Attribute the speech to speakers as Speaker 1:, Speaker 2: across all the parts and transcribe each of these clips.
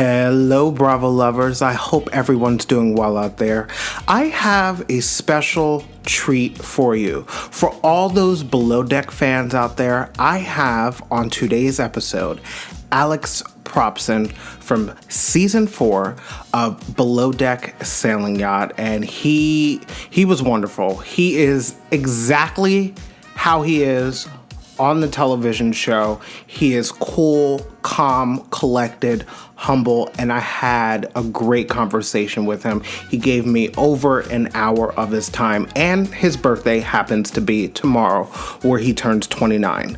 Speaker 1: Hello, Bravo lovers. I hope everyone's doing well out there. I have a special treat for you. For all those Below Deck fans out there, I have on today's episode Alex Propson from season 4 of Below Deck Sailing Yacht, and he was wonderful. He is exactly how he is on the television show. He is cool, calm, collected, humble, and I had a great conversation with him. He gave me over an hour of his time, and his birthday happens to be tomorrow, where he turns 29.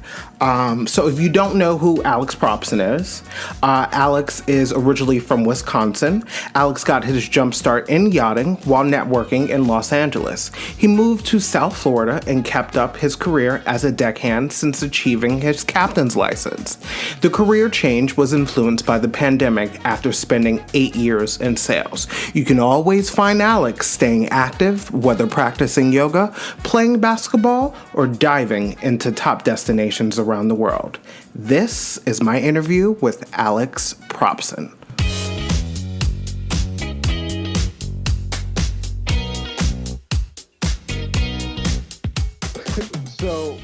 Speaker 1: So if you don't know who Alex Propson is, Alex is originally from Wisconsin. Alex got his jump start in yachting while networking in Los Angeles. He moved to South Florida and kept up his career as a deckhand since achieving his captain's license. The career change was influenced by the pandemic after spending 8 years in sales. You can always find Alex staying active, whether practicing yoga, playing basketball, or diving into top destinations around the world. This is my interview with Alex Propson. So,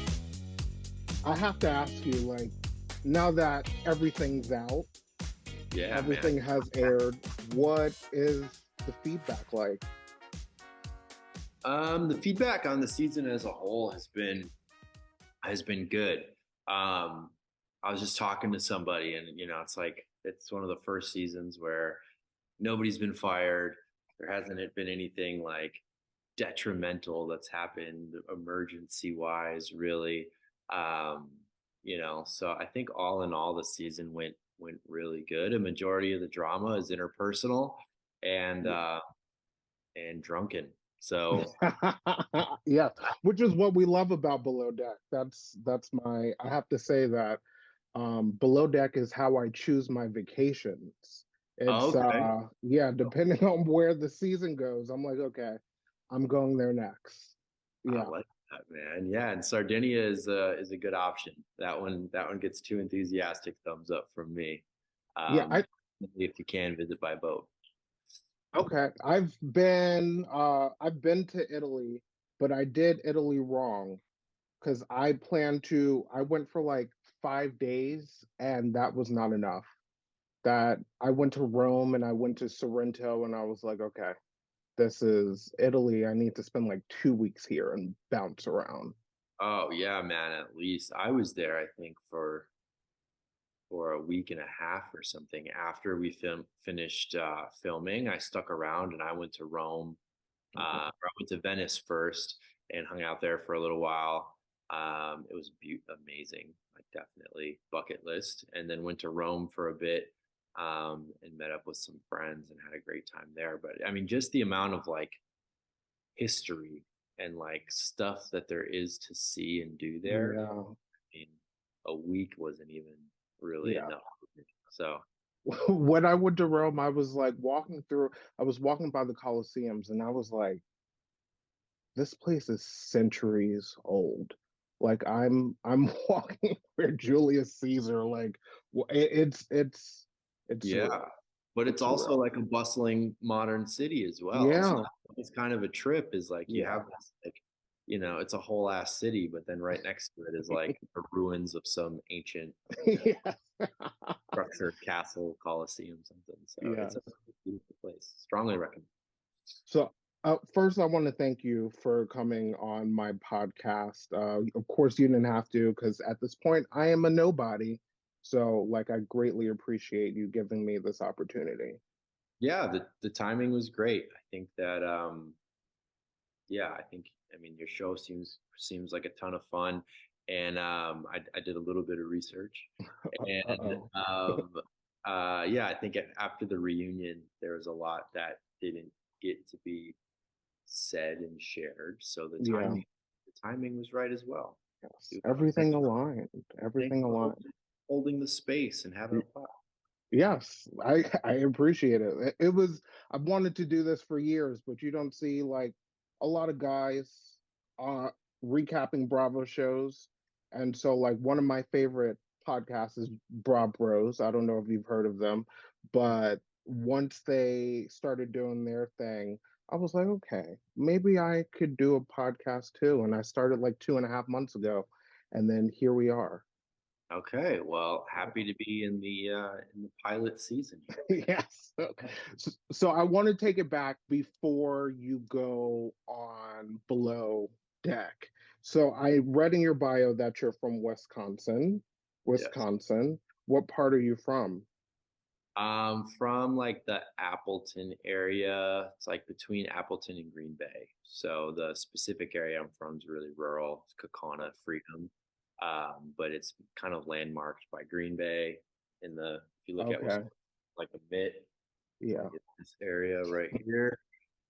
Speaker 1: I have to ask you, now that everything's out,
Speaker 2: Yeah,
Speaker 1: everything
Speaker 2: man.
Speaker 1: has aired, what is the feedback like?
Speaker 2: The feedback on the season as a whole has been good. I was just talking to somebody, and it's one of the first seasons where nobody's been fired. There hasn't been anything like detrimental that's happened emergency wise, really. Um, so I think all in all, the season went really good. A majority of the drama is interpersonal and uh, and drunken. So
Speaker 1: Yeah, which is what we love about Below Deck. That's my I have to say that Below Deck is how I choose my vacations. It's
Speaker 2: okay.
Speaker 1: yeah, depending on where the season goes, I'm like, okay, I'm going there next.
Speaker 2: I
Speaker 1: Yeah.
Speaker 2: like that, man. Yeah, and Sardinia is a good option. That one gets too enthusiastic thumbs up from me.
Speaker 1: Yeah,
Speaker 2: Um,
Speaker 1: I
Speaker 2: if you can visit by boat.
Speaker 1: okay. I've been to Italy, but I did Italy wrong because I went for like 5 days and that was not enough. That I went to Rome and I went to Sorrento and I was like, okay, this is Italy. I need to spend like 2 weeks here and bounce around.
Speaker 2: Oh yeah, man. At least I was there. I think for a week and a half or something after we finished filming. I stuck around and I went to Rome.
Speaker 1: Okay.
Speaker 2: I went to Venice first and hung out there for a little while. It was amazing, like definitely bucket list. And then went to Rome for a bit and met up with some friends and had a great time there. But I mean, just the amount of like history and like stuff that there is to see and do there.
Speaker 1: Yeah,
Speaker 2: I mean, a week wasn't even really
Speaker 1: yeah.
Speaker 2: enough for me. So,
Speaker 1: When I went to Rome, I was walking by the Colosseums and I was like, this place is centuries old. Like I'm walking where Julius Caesar, it's
Speaker 2: yeah,
Speaker 1: surreal.
Speaker 2: but it's
Speaker 1: It's
Speaker 2: also
Speaker 1: surreal.
Speaker 2: like a bustling modern city as well. So
Speaker 1: Yeah,
Speaker 2: it's kind of a trip is like you
Speaker 1: yeah.
Speaker 2: have this like it's a whole ass city, but then right next to it is like the ruins of some ancient
Speaker 1: Yeah.
Speaker 2: structure, castle, coliseum, something. So it's a
Speaker 1: Yes.
Speaker 2: beautiful place. Strongly recommend.
Speaker 1: So, first, I want to thank you for coming on my podcast. Of course, you didn't have to, because at this point, I am a nobody. So, I greatly appreciate you giving me this opportunity.
Speaker 2: Yeah, the timing was great. I think that yeah, I mean your show seems like a ton of fun, and I did a little bit of research, and
Speaker 1: Uh-oh.
Speaker 2: yeah, I think after the reunion there was a lot that didn't get to be said and shared, so the
Speaker 1: Yeah.
Speaker 2: timing was right as well.
Speaker 1: Yes. Everything aligned.
Speaker 2: Thanks
Speaker 1: Everything
Speaker 2: for
Speaker 1: aligned.
Speaker 2: holding the space and having
Speaker 1: Y-
Speaker 2: fun.
Speaker 1: Yes, I appreciate it. It was I've wanted to do this for years, but you don't see a lot of guys uh recapping Bravo shows. And so one of my favorite podcasts is Bra Bros. I don't know if you've heard of them, but once they started doing their thing, I was like, okay, maybe I could do a podcast too. And I started like 2.5 months ago, and then here we are.
Speaker 2: Okay, well, happy to be in the pilot season here.
Speaker 1: Yes. So I want to take it back before you go on below deck. So I read in your bio that you're from Wisconsin.
Speaker 2: Yes.
Speaker 1: Wisconsin. What part are you from?
Speaker 2: From like the Appleton area. It's like between Appleton and Green Bay. So the specific area I'm from is really rural. It's Kaukauna, Freedom. But it's kind of landmarked by Green Bay in the if you look at what's
Speaker 1: Okay.
Speaker 2: like a mitt, it's
Speaker 1: Yeah.
Speaker 2: like in this area right here.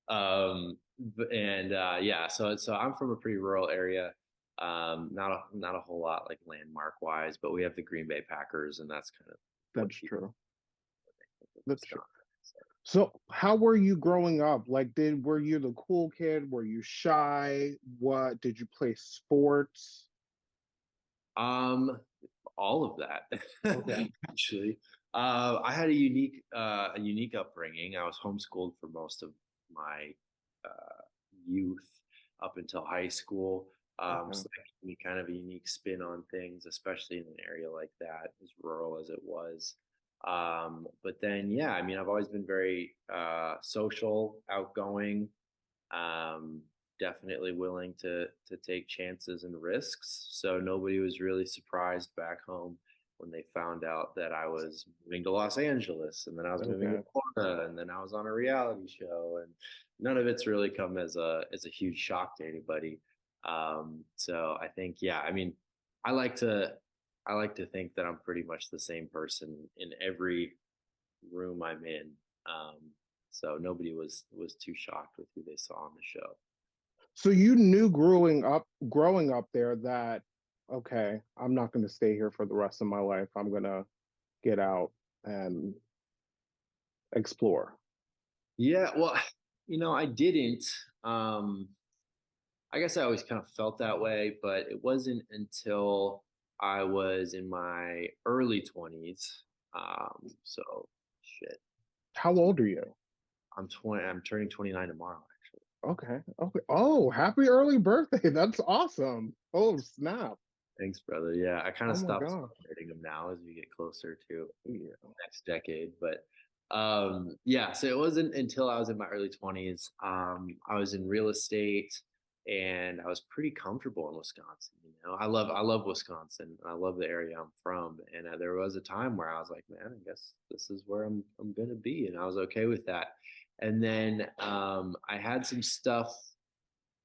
Speaker 2: And yeah, so I'm from a pretty rural area. Not a whole lot like landmark wise, but we have the Green Bay Packers, and that's kind of what
Speaker 1: That's
Speaker 2: people
Speaker 1: true.
Speaker 2: think of
Speaker 1: That's true.
Speaker 2: Wisconsin. So,
Speaker 1: So how were you growing up? Like, were you the cool kid? Were you shy? What did you play sports?
Speaker 2: um, all of that
Speaker 1: Okay.
Speaker 2: actually. I had a unique upbringing. I was homeschooled for most of my youth up until high school. So
Speaker 1: Okay.
Speaker 2: that gave me kind of a unique spin on things, especially in an area like that, as rural as it was. But then, yeah, I mean, I've always been very social, outgoing, um, definitely willing to take chances and risks. So nobody was really surprised back home when they found out that I was moving to Los Angeles and then I was moving to
Speaker 1: Okay.
Speaker 2: Florida and then I was on a reality show, and none of it's really come as a huge shock to anybody. So I think, yeah, I mean, I like to I like to think that I'm pretty much the same person in every room I'm in. Um, so nobody was too shocked with who they saw on the show.
Speaker 1: So you knew growing up there that, okay, I'm not going to stay here for the rest of my life. I'm going to get out and explore.
Speaker 2: Yeah, well, I didn't. Um, I guess I always kind of felt that way, but it wasn't until I was in my early 20s. So shit.
Speaker 1: How old are you?
Speaker 2: I'm 20, I'm turning 29 tomorrow, actually.
Speaker 1: Okay. Okay. Oh, happy early birthday. That's awesome. Oh, snap.
Speaker 2: Thanks, brother. Yeah, I kind
Speaker 1: Oh
Speaker 2: of
Speaker 1: my
Speaker 2: stopped
Speaker 1: gosh.
Speaker 2: celebrating them now as we get closer to
Speaker 1: Yeah.
Speaker 2: next decade. But yeah, so it wasn't until I was in my early 20s. I was in real estate and I was pretty comfortable in Wisconsin. I love Wisconsin. I love the area I'm from. And there was a time where I was like, man, I guess this is where I'm gonna be, and I was okay with that. And then I had some stuff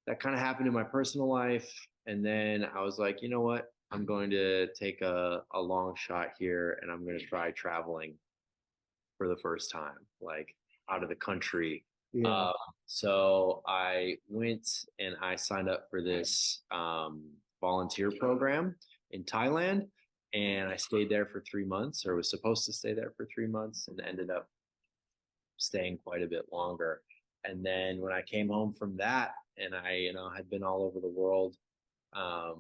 Speaker 2: that kind of happened in my personal life. And then I was like, you know what? I'm going to take a long shot here and I'm going to try traveling for the first time, like out of the country.
Speaker 1: Yeah.
Speaker 2: Um, so I went and I signed up for this volunteer program in Thailand. And I stayed there for 3 months, or was supposed to stay there for 3 months, and ended up staying quite a bit longer. And then when I came home from that, and I, had been all over the world, I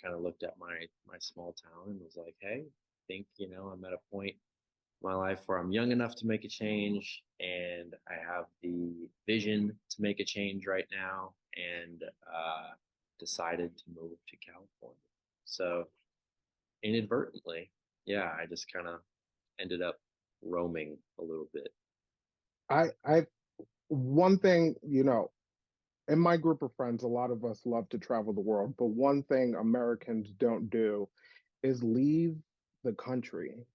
Speaker 2: kind of looked at my small town and was like, hey, I think I'm at a point in my life where I'm young enough to make a change, and I have the vision to make a change right now, and decided to move to California. So inadvertently, yeah, I just kind of ended up roaming a little bit.
Speaker 1: I one thing, in my group of friends, a lot of us love to travel the world, but one thing Americans don't do is leave the country.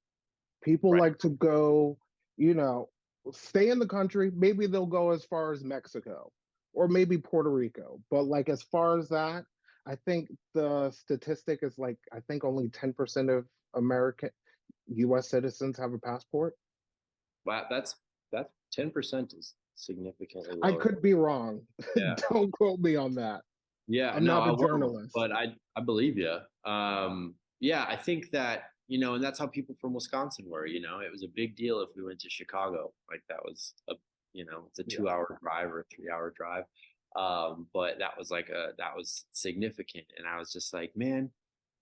Speaker 1: People
Speaker 2: Right.
Speaker 1: like to go, you know, stay in the country. Maybe they'll go as far as Mexico or maybe Puerto Rico. But like as far as that, I think the statistic is like I think only 10% of American US citizens have a passport.
Speaker 2: Wow, that's 10% is significantly
Speaker 1: I
Speaker 2: lower.
Speaker 1: could be wrong.
Speaker 2: Yeah.
Speaker 1: Don't quote me on that.
Speaker 2: Yeah,
Speaker 1: I'm
Speaker 2: no,
Speaker 1: not
Speaker 2: I
Speaker 1: a
Speaker 2: won't,
Speaker 1: journalist.
Speaker 2: but I believe you. Yeah, I think that, and that's how people from Wisconsin were, it was a big deal if we went to Chicago. Like that was it's a
Speaker 1: Yeah.
Speaker 2: 2 hour drive or a 3 hour drive. But that was significant. And I was just like, man,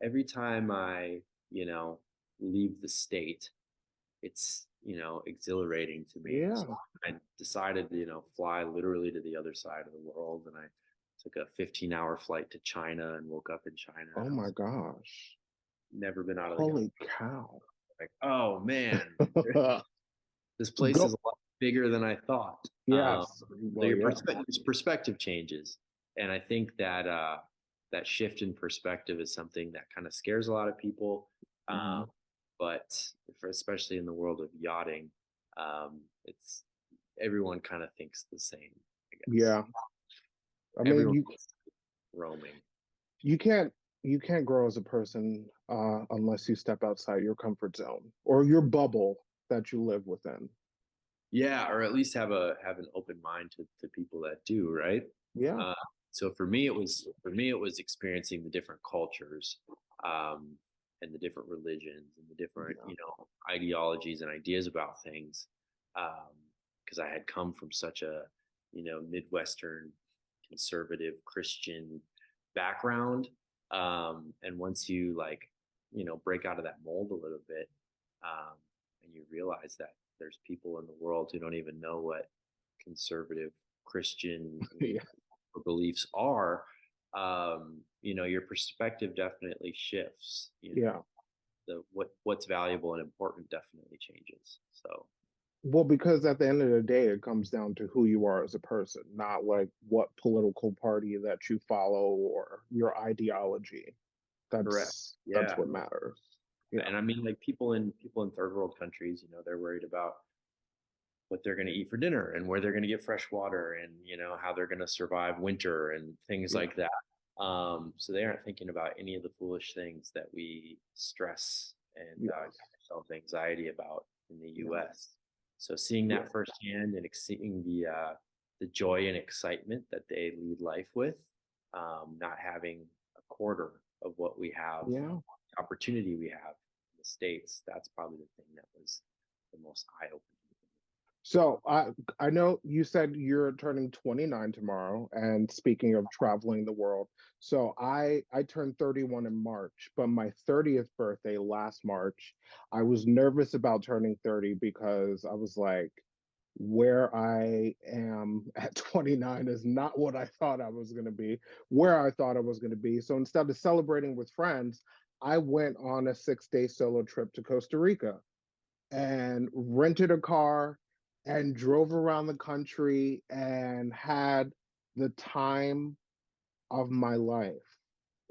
Speaker 2: every time I, you know, leave the state, it's exhilarating to me. So
Speaker 1: Yeah.
Speaker 2: I decided to, fly literally to the other side of the world. And I took a 15-hour flight to China and woke up in China.
Speaker 1: Oh
Speaker 2: And I
Speaker 1: my
Speaker 2: was
Speaker 1: gosh.
Speaker 2: never been out of the country.
Speaker 1: Holy cow.
Speaker 2: Like, oh man, this place is
Speaker 1: Go.
Speaker 2: a lot bigger than I thought.
Speaker 1: Yes.
Speaker 2: So
Speaker 1: Well,
Speaker 2: your
Speaker 1: yeah.
Speaker 2: perspective changes, and I think that that shift in perspective is something that kind of scares a lot of people. Um,
Speaker 1: Mhm.
Speaker 2: but especially in the world of yachting, it's everyone kind of thinks the same. I guess
Speaker 1: Yeah. I mean,
Speaker 2: everyone's roaming.
Speaker 1: you can't you can't grow as a person unless you step outside your comfort zone or your bubble that you live within.
Speaker 2: Yeah, or at least have an open mind to people that do, right?
Speaker 1: Yeah.
Speaker 2: Uh, so for me it was experiencing the different cultures, um, and the different religions and the different
Speaker 1: Yeah.
Speaker 2: ideologies and ideas about things, because I had come from such a Midwestern conservative Christian background, and once you break out of that mold a little bit, um, and you realize that there's people in the world who don't even know what conservative Christian
Speaker 1: Yeah.
Speaker 2: beliefs are. Your perspective definitely shifts.
Speaker 1: Yeah.
Speaker 2: What's valuable and important definitely changes. So
Speaker 1: Well, because at the end of the day, it comes down to who you are as a person, not like what political party that you follow or your ideology.
Speaker 2: correct.
Speaker 1: That's
Speaker 2: Yeah.
Speaker 1: what matters. Yeah.
Speaker 2: And I mean, like people in third world countries, they're worried about what they're going to eat for dinner and where they're going to get fresh water and how they're going to survive winter and things
Speaker 1: Yeah.
Speaker 2: like that. So they aren't thinking about any of the foolish things that we stress and
Speaker 1: Yes.
Speaker 2: give ourselves anxiety about in the
Speaker 1: Yeah.
Speaker 2: U.S. So seeing
Speaker 1: Yeah.
Speaker 2: that firsthand and seeing the joy and excitement that they lead life with, not having a quarter of what we have,
Speaker 1: Yeah.
Speaker 2: opportunity we have in the States, that's probably the thing that was the most eye opening.
Speaker 1: So I know you said you're turning 29 tomorrow, and speaking of traveling the world, so I turned 31 in March, but my 30th birthday last March, I was nervous about turning 30 because I was like, where I am at 29 is not what I thought I was going to be, where I thought I was going to be. So instead of celebrating with friends, I went on a 6-day solo trip to Costa Rica and rented a car and drove around the country and had the time of my life.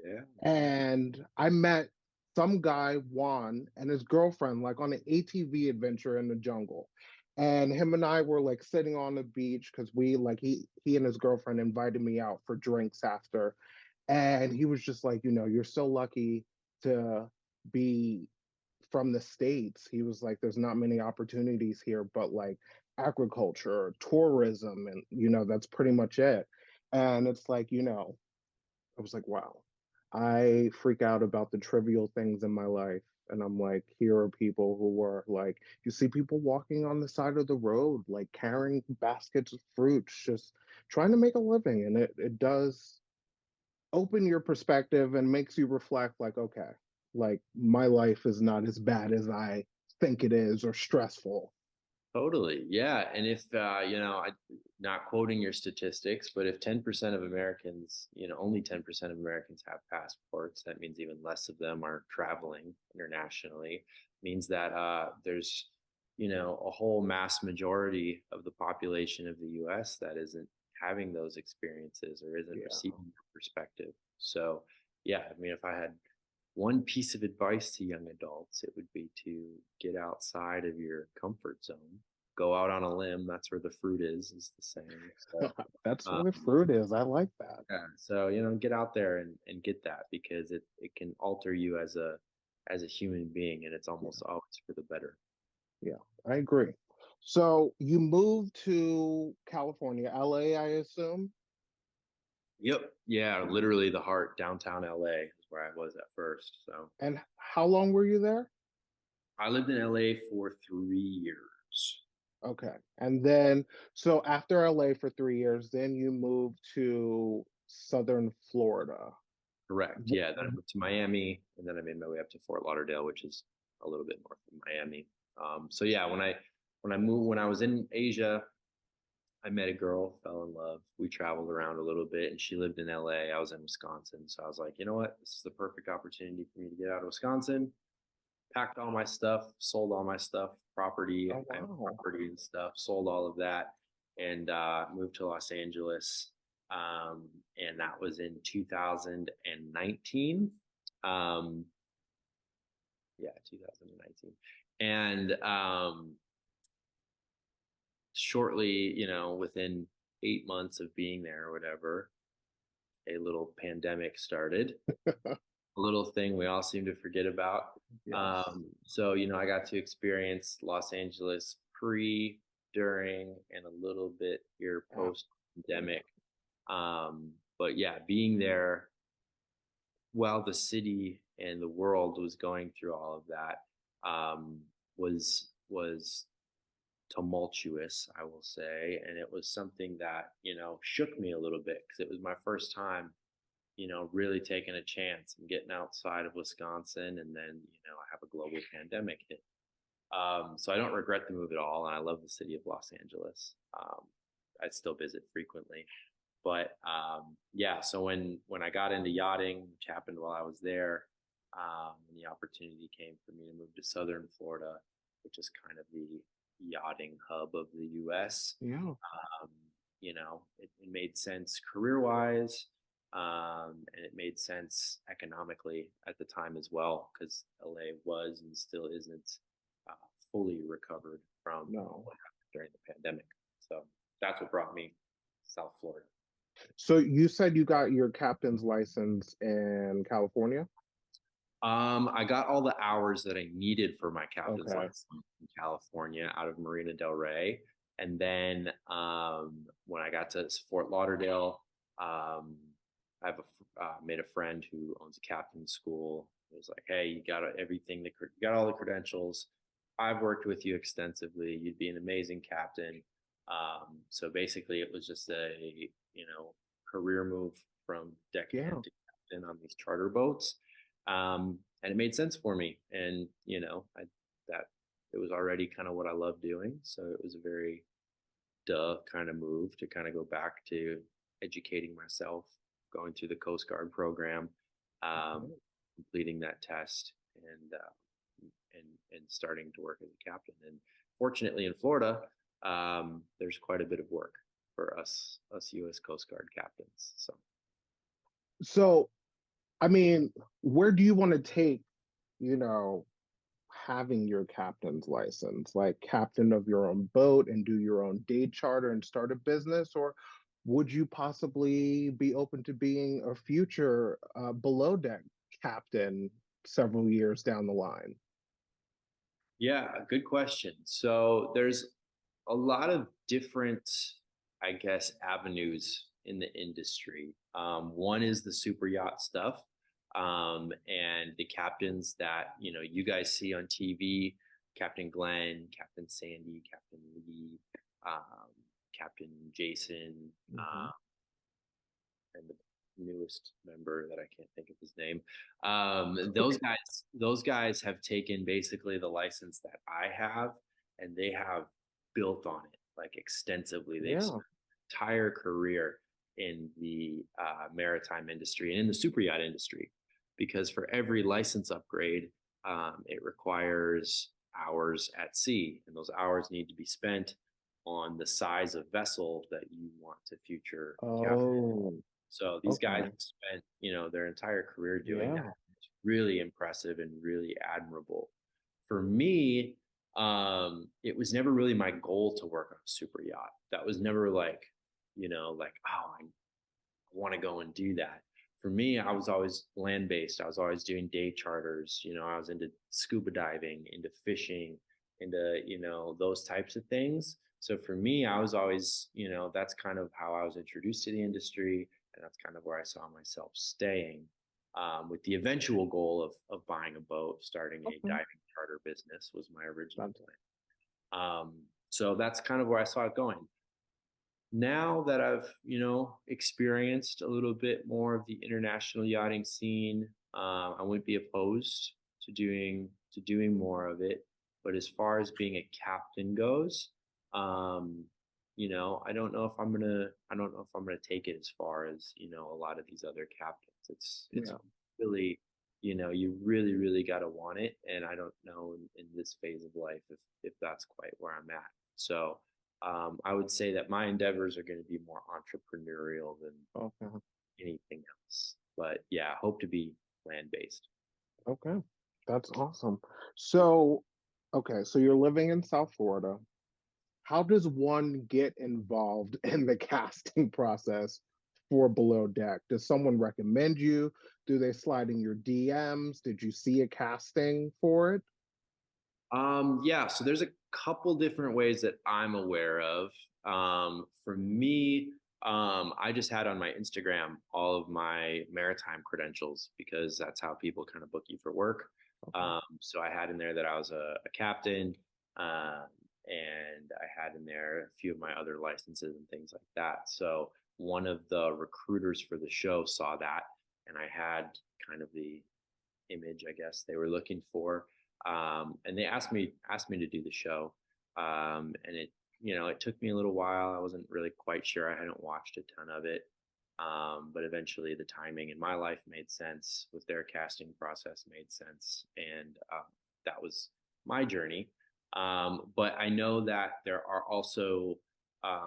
Speaker 2: Yeah.
Speaker 1: And I met some guy, Juan, and his girlfriend, like on an ATV adventure in the jungle. And him and I were like sitting on the beach because he and his girlfriend invited me out for drinks after. And he was just like, you're so lucky to be from the States. He was like, there's not many opportunities here, but like agriculture, tourism, and that's pretty much it. And it's like, I was like, wow, I freak out about the trivial things in my life. And I'm like, here are people who were like, you see people walking on the side of the road, like carrying baskets of fruits, just trying to make a living. And it does open your perspective and makes you reflect like, okay, like my life is not as bad as I think it is or stressful.
Speaker 2: Totally. Yeah. And if, not quoting your statistics, but if 10% of Americans, only 10% of Americans have passports, that means even less of them are traveling internationally, means that there's, a whole mass majority of the population of the US that isn't having those experiences or isn't
Speaker 1: Yeah.
Speaker 2: receiving that perspective. So, yeah, I mean, if I had one piece of advice to young adults, it would be to get outside of your comfort zone, go out on a limb. That's where the fruit is the saying. So,
Speaker 1: That's
Speaker 2: um,
Speaker 1: where the fruit is. I like that.
Speaker 2: yeah. So get out there and get that because it can alter you as a human being, and it's
Speaker 1: Yeah.
Speaker 2: almost always for the better.
Speaker 1: Yeah, I agree. So you moved to California, LA, I assume.
Speaker 2: Yep. Yeah. Literally the heart, downtown LA is where I was at first. So
Speaker 1: And how long were you there?
Speaker 2: I lived in LA for 3 years.
Speaker 1: Okay. And then, so after LA for 3 years, then you moved to Southern Florida.
Speaker 2: Correct. Yeah. Then I moved to Miami, and then I made my way up to Fort Lauderdale, which is a little bit north of Miami. So yeah, when I was in Asia, I met a girl, fell in love. We traveled around a little bit, and she lived in LA. I was in Wisconsin, so I was like, you know what, this is the perfect opportunity for me to get out of Wisconsin. Packed all my stuff, sold all my stuff, property,
Speaker 1: Oh
Speaker 2: I have
Speaker 1: wow.
Speaker 2: property and stuff, sold all of that, and moved to Los Angeles. Um, and that was in 2019. Um, yeah, 2019. And shortly, within 8 months of being there or whatever, a little pandemic started, a little thing we all seem to forget about.
Speaker 1: Yes.
Speaker 2: So, I got to experience Los Angeles pre, during, and a little bit here post
Speaker 1: Yeah.
Speaker 2: pandemic. But yeah, being there while the city and the world was going through all of that, was tumultuous, I will say, and it was something that shook me a little bit because it was my first time, really taking a chance and getting outside of Wisconsin, and then I have a global pandemic hit. So I don't regret the move at all, and I love the city of Los Angeles. I still visit frequently, but yeah. So when I got into yachting, which happened while I was there, and the opportunity came for me to move to Southern Florida, which is kind of the yachting hub of the U.S.
Speaker 1: Yeah.
Speaker 2: Um, it made sense career wise, and it made sense economically at the time as well, because LA was and still isn't uh, fully recovered from
Speaker 1: No.
Speaker 2: what happened during the pandemic. So that's what brought me to South Florida.
Speaker 1: So you said you got your captain's license in California?
Speaker 2: I got all the hours that I needed for my captain's
Speaker 1: Okay.
Speaker 2: license in California out of Marina Del Rey. And then when I got to Fort Lauderdale, um, made a friend who owns a captain's school. It was like, hey, you got everything, you got all the credentials. I've worked with you extensively. You'd be an amazing captain. So basically, it was just a career move from
Speaker 1: Yeah.
Speaker 2: deckhand to captain on these charter boats, and it made sense for me. And that it was already kind of what I love doing, so it was a very duh kind of move to kind of go back to educating myself, going through the Coast Guard program, um,
Speaker 1: Okay.
Speaker 2: completing that test, and starting to work as a captain. And fortunately, in Florida, there's quite a bit of work for us U.S. Coast Guard captains. So
Speaker 1: So, I mean, where do you want to take, you know, having your captain's license, like captain of your own boat and do your own day charter and start a business? Or would you possibly be open to being a future below deck captain several years down the line?
Speaker 2: yeah, good question. So there's a lot of different, I guess, avenues in the industry. One is the super yacht stuff, and the captains that you guys see on TV: Captain Glenn, Captain Sandy, Captain Lee, um, Captain Jason,
Speaker 1: Hmm.
Speaker 2: uh, and the newest member that I can't think of his name. Those guys have taken basically the license that I have, and they have built on it like extensively. They've
Speaker 1: Yeah.
Speaker 2: spent their entire career in the maritime industry and in the super yacht industry, because for every license upgrade, it requires hours at sea, and those hours need to be spent on the size of vessel that you want to future captain.
Speaker 1: Oh,
Speaker 2: So these guys
Speaker 1: okay.
Speaker 2: spent, their entire career doing that.
Speaker 1: Yeah.
Speaker 2: It's really impressive and really admirable. For me, it was never really my goal to work on a super yacht. That was never like, like, oh, I want to go and do that. For me, I was always land based. I was always doing day charters. I was into scuba diving, into fishing, into, those types of things. So for me, I was always, that's kind of how I was introduced to the industry. And that's kind of where I saw myself staying, with the eventual goal of buying a boat, starting a
Speaker 1: Okay.
Speaker 2: diving charter business was my original
Speaker 1: That's,
Speaker 2: plan. So that's kind of where I saw it going. Now that I've, experienced a little bit more of the international yachting scene, I wouldn't be opposed to doing more of it. But as far as being a captain goes, um, I don't know if I don't know if I'm gonna take it as far as, a lot of these other captains. It's
Speaker 1: Yeah.
Speaker 2: really, you really, really gotta want it. And I don't know in this phase of life if that's quite where I'm at. So I would say that my endeavors are going to be more entrepreneurial than
Speaker 1: Okay.
Speaker 2: anything else. But yeah, hope to be land based.
Speaker 1: Okay. That's awesome. So, okay, so you're living in South Florida. How does one get involved in the casting process for Below Deck? Does someone recommend you? Do they slide in your DMs? Did you see a casting for it?
Speaker 2: Yeah, so there's a couple different ways that I'm aware of. For me, I just had on my Instagram all of my maritime credentials because that's how people kind of book you for work.
Speaker 1: Okay.
Speaker 2: So I had in there that I was a captain, um, and I had in there a few of my other licenses and things like that. So one of the recruiters for the show saw that, and I had kind of the image, I guess, they were looking for. And they asked me to do the show. And it took me a little while. I wasn't really quite sure. I hadn't watched a ton of it. But eventually the timing in my life made sense with their casting process made sense. And that was my journey. But I know that there are also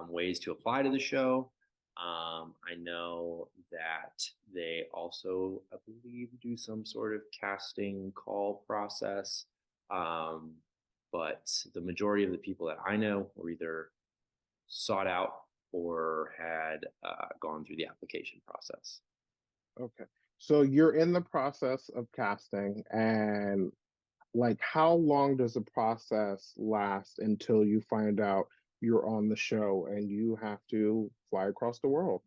Speaker 2: ways to apply to the show. I know that they also, I believe, do some sort of casting call process. Um, but the majority of the people that I know were either sought out or had gone through the application process.
Speaker 1: Okay. So you're in the process of casting, and like how long does the process last until you find out you're on the show and you have to fly across the world?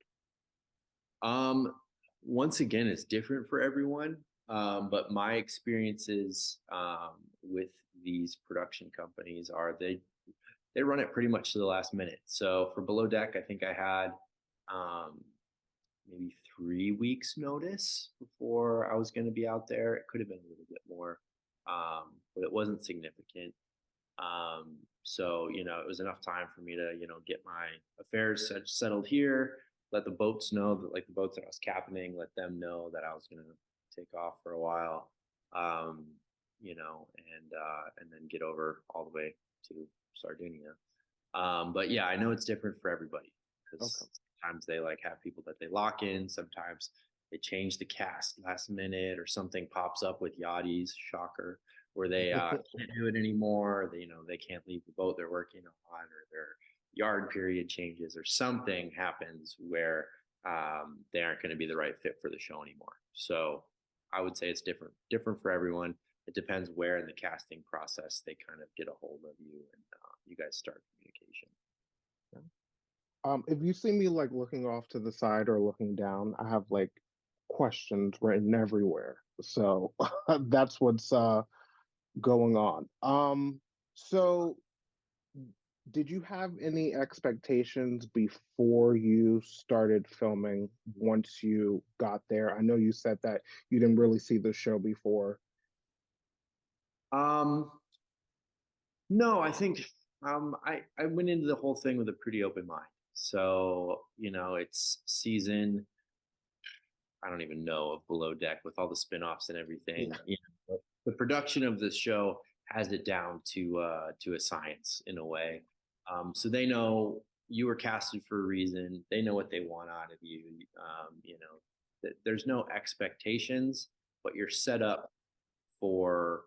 Speaker 2: Um, Once again, it's different for everyone. But my experiences with these production companies are they run it pretty much to the last minute. So for Below Deck, I think I had um, maybe 3 weeks notice before I was going to be out there. It could have been a little bit more, but it wasn't significant. So, it was enough time for me to, get my affairs settled here, let the boats know that, like the boats that I was captaining, let them know that I was going to take off for a while, um, and then get over all the way to Sardinia. But yeah, I know it's different for everybody
Speaker 1: Okay.
Speaker 2: because sometimes they like have people that they lock in. Sometimes they change the cast last minute or something pops up with yachties, shocker, where they can't do it anymore. They can't leave the boat they're working on, or their yard period changes, or something happens where they aren't going to be the right fit for the show anymore. So I would say it's different for everyone. It depends where in the casting process they kind of get a hold of you and you guys start communication.
Speaker 1: If you see me like looking off to the side or looking down, I have like questions written everywhere. So that's what's going on. So did you have any expectations before you started filming once you got there? I know you said that you didn't really see the show before.
Speaker 2: Um, no, I think I went into the whole thing with a pretty open mind. So, it's season, I don't even know, of Below Deck with all the spin-offs and everything.
Speaker 1: Yeah.
Speaker 2: The production of the show has it down to a science in a way. So they know you were casted for a reason. They know what they want out of you. There's no expectations, but you're set up for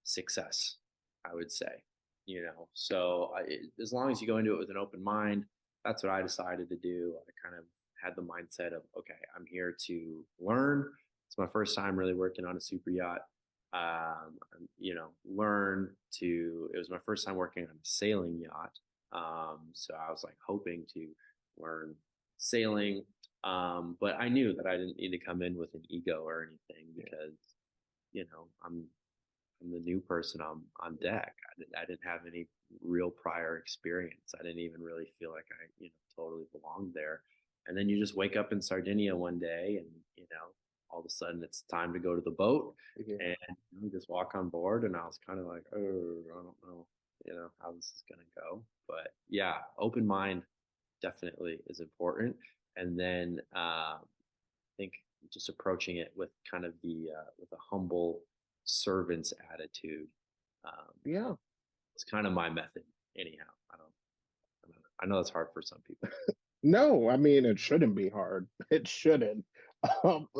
Speaker 2: success, I would say. So as long as you go into it with an open mind, that's what I decided to do. I kind of had the mindset of, okay, I'm here to learn. It's my first time really working on a super yacht. It was my first time working on a sailing yacht. So I was like hoping to learn sailing. But I knew that I didn't need to come in with an ego or anything because, I'm the new person on deck. I didn't have any real prior experience. I didn't even really feel like I, totally belonged there. And then you just wake up in Sardinia one day and, all of a sudden it's time to go to the boat,
Speaker 1: Yeah.
Speaker 2: and we just walk on board. And I was kind of like, oh, I don't know, how this is gonna go. But yeah, open mind definitely is important. And then I think just approaching it with kind of the with a humble servant's attitude.
Speaker 1: Yeah.
Speaker 2: It's kind of my method, anyhow. I know that's hard for some people.
Speaker 1: No, I mean it shouldn't be hard. It shouldn't.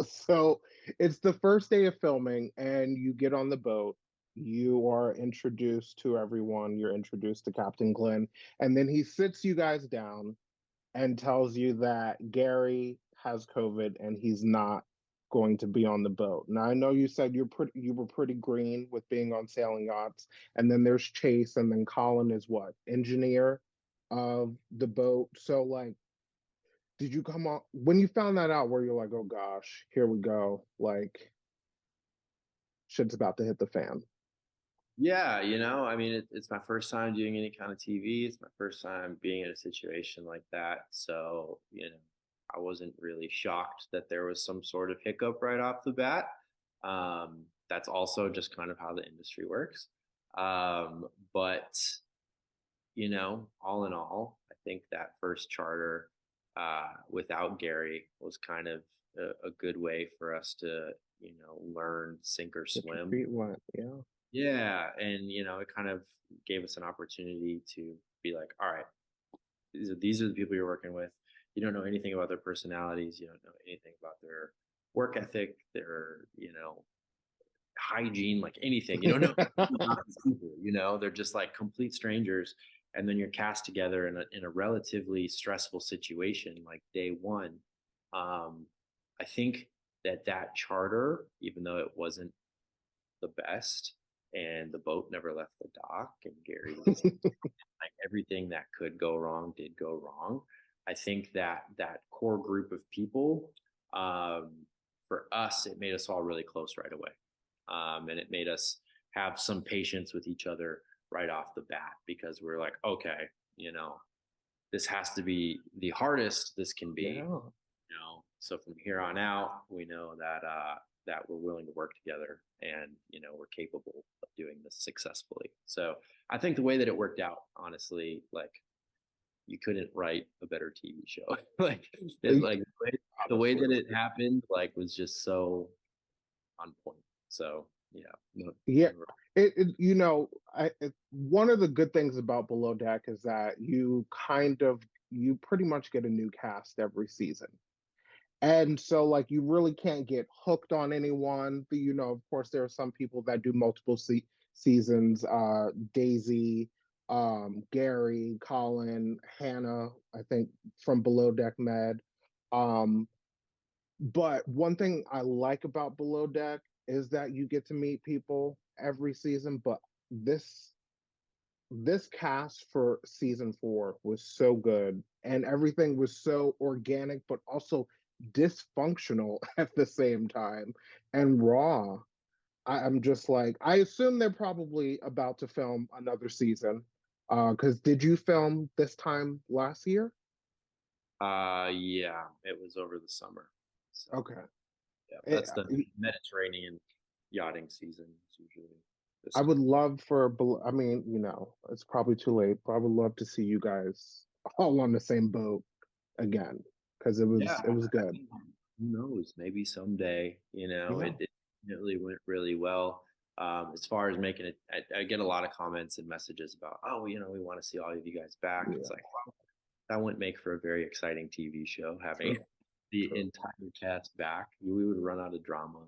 Speaker 1: So it's the first day of filming, and you get on the boat. You are introduced to everyone. You're introduced to Captain Glenn, and then he sits you guys down and tells you that Gary has COVID and he's not going to be on the boat. Now I know you said you were pretty green with being on sailing yachts, and then there's Chase, and then Colin is what, engineer of the boat. So like, did you come on when you found that out? Where you're like, oh gosh, here we go, like shit's about to hit the fan.
Speaker 2: Yeah, I mean, it's my first time doing any kind of TV. It's my first time being in a situation like that. So, I wasn't really shocked that there was some sort of hiccup right off the bat. That's also just kind of how the industry works. But, all in all, I think that first charter without Gary was kind of a good way for us to, learn sink or
Speaker 1: Get your
Speaker 2: swim.
Speaker 1: feet wet, yeah.
Speaker 2: Yeah, and it kind of gave us an opportunity to be like, all right, these are the people you're working with. You don't know anything about their personalities. You don't know anything about their work ethic, their hygiene, like anything. You don't know about these people. They're just like complete strangers, and then you're cast together in a relatively stressful situation, like day one. Um, I think that charter, even though it wasn't the best, and the boat never left the dock, and Gary was like everything that could go wrong did go wrong. I think that core group of people, um, for us, it made us all really close right away, and it made us have some patience with each other right off the bat, because we're like, okay, this has to be the hardest this can be.
Speaker 1: Yeah.
Speaker 2: So from here on out, we know that we're willing to work together, and we're capable of doing this successfully. So I think the way that it worked out, honestly, like you couldn't write a better TV show. Like the way that it happened, like was just so on point. So yeah,
Speaker 1: Yeah, one of the good things about Below Deck is that you pretty much get a new cast every season. And so like you really can't get hooked on anyone. Of course there are some people that do multiple seasons, Daisy, Gary, Colin, Hannah, I think from Below Deck Med. Um, but one thing I like about Below Deck is that you get to meet people every season. But this this cast for season 4 was so good, and everything was so organic, but also dysfunctional at the same time and raw. I'm just like, I assume they're probably about to film another season. Because did you film this time last year?
Speaker 2: yeah, it was over the summer. So
Speaker 1: Okay.
Speaker 2: yeah,
Speaker 1: It,
Speaker 2: that's the Mediterranean yachting season. It's usually this
Speaker 1: I
Speaker 2: time.
Speaker 1: would love for, I mean, it's probably too late, but I would love to see you guys all on the same boat again because it
Speaker 2: Yeah,
Speaker 1: was it was
Speaker 2: I
Speaker 1: good.
Speaker 2: mean, who knows? Maybe someday.
Speaker 1: Yeah.
Speaker 2: It definitely went really well. As far as making it, I get a lot of comments and messages about, oh, we want to see all of you guys back. It's
Speaker 1: Yeah.
Speaker 2: like, wow, that wouldn't make for a very exciting TV show, having
Speaker 1: True.
Speaker 2: the
Speaker 1: True.
Speaker 2: entire cast back. We would run out of drama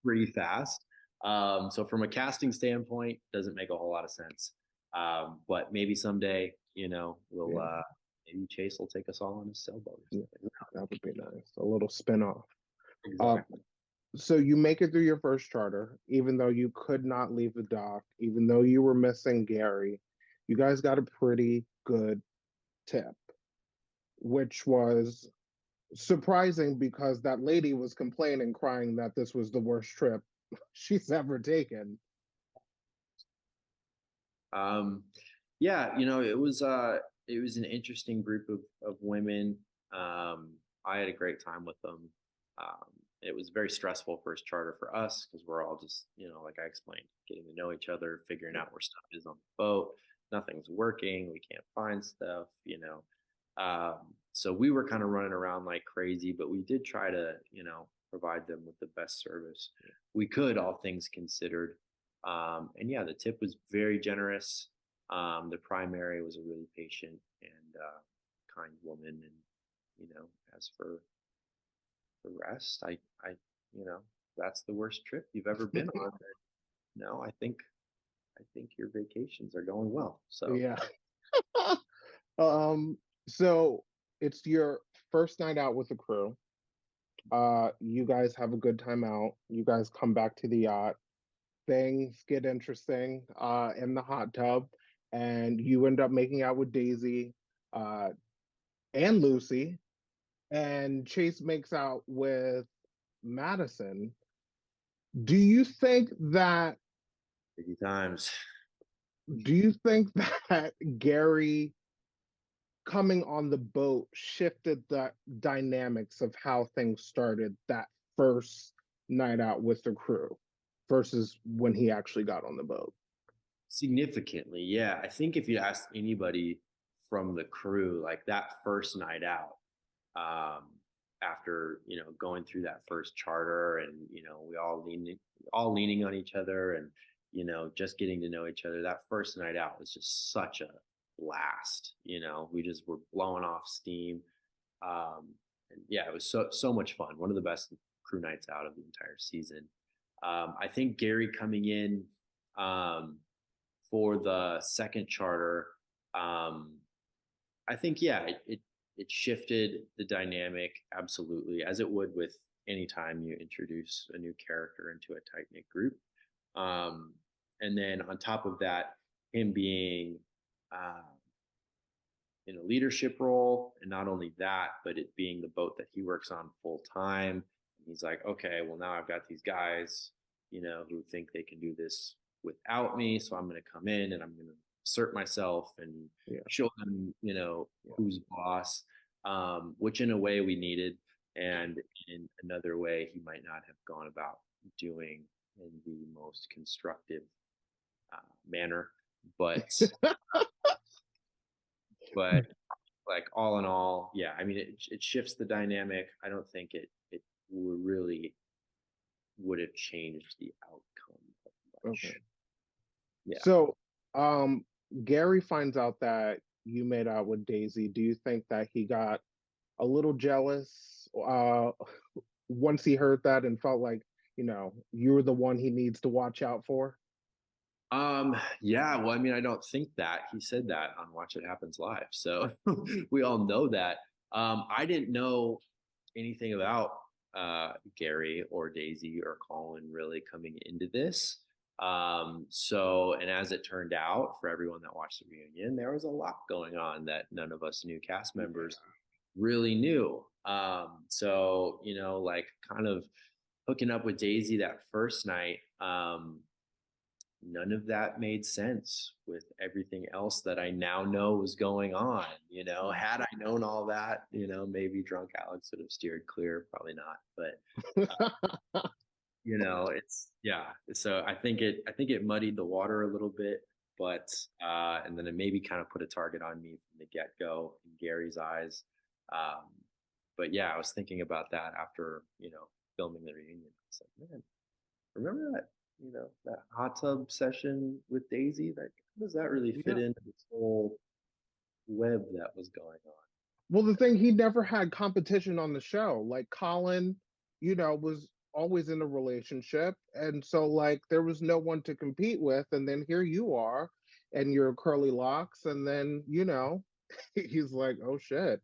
Speaker 2: pretty fast. So from a casting standpoint, doesn't make a whole lot of sense. But maybe someday, we'll
Speaker 1: Yeah.
Speaker 2: maybe Chase will take us all on a sailboat or
Speaker 1: Yeah.
Speaker 2: something.
Speaker 1: That would be nice. A little spin-off. Uh,
Speaker 2: Exactly.
Speaker 1: so you make it through your first charter, even though you could not leave the dock, even though you were missing Gary, you guys got a pretty good tip, which was surprising because that lady was complaining, crying that this was the worst trip she's ever taken.
Speaker 2: Um, yeah, it was an interesting group of women. I had a great time with them. It was very stressful first charter for us because we're all just, like I explained, getting to know each other, figuring out where stuff is on the boat. Nothing's working. We can't find stuff. So we were kind of running around like crazy, but we did try to, provide them with the best service we could, all things considered. And yeah, the tip was very generous. The primary was a really patient and kind woman. And, as for the rest, you know, that's the worst trip you've ever been on. No, I think your vacations are going well. So
Speaker 1: Yeah. Um, so it's your first night out with the crew. You guys have a good time out. You guys come back to the yacht. Things get interesting in the hot tub, and you end up making out with Daisy uh, and Lucy, and Chase makes out with Madison. Do you think that
Speaker 2: tricky times.
Speaker 1: do you think that Gary coming on the boat shifted the dynamics of how things started that first night out with the crew versus when he actually got on the boat?
Speaker 2: Significantly, yeah. I think if you ask anybody from the crew, like that first night out, um, after going through that first charter, and we all leaning on each other, and just getting to know each other. That first night out was just such a blast. We just were blowing off steam, and yeah, it was so much fun. One of the best crew nights out of the entire season. I think Gary coming in. For the second charter, um, I think yeah, it shifted the dynamic absolutely, as it would with any time you introduce a new character into a tight knit group. Um, and then on top of that, him being uh, in a leadership role, and not only that, but it being the boat that he works on full time. And he's like, okay, well now I've got these guys, who think they can do this without me, so I'm going to come in and I'm going to assert myself and
Speaker 1: Yeah.
Speaker 2: show them,
Speaker 1: Yeah.
Speaker 2: who's boss. Which in a way we needed, and in another way he might not have gone about doing in the most constructive manner, but but like all in all, yeah, I mean, it shifts the dynamic. I don't think it really would have changed the outcome much.
Speaker 1: Okay.
Speaker 2: Yeah.
Speaker 1: So, Gary finds out that you made out with Daisy. Do you think that he got a little jealous once he heard that and felt like, you were the one he needs to watch out for?
Speaker 2: Yeah, well, I mean, I don't think that he said that on Watch It Happens Live. So we all know that. I didn't know anything about Gary or Daisy or Colin really coming into this. And as it turned out, for everyone that watched the reunion, there was a lot going on that none of us new cast members really knew. Like kind of hooking up with Daisy that first night, none of that made sense with everything else that I now know was going on. Had I known all that, maybe drunk Alex would have steered clear, probably not. But it's yeah. So I think it muddied the water a little bit, but and then it maybe kind of put a target on me from the get go in Gary's eyes. Um, but yeah, I was thinking about that after filming the reunion. It's like, man, remember that hot tub session with Daisy? Like, how does that really fit
Speaker 1: Yeah.
Speaker 2: into this whole web that was going on?
Speaker 1: Well, the thing, he never had competition on the show. Like Colin, was always in a relationship. And so like there was no one to compete with. And then here you are and your curly locks. And then, he's like, oh shit,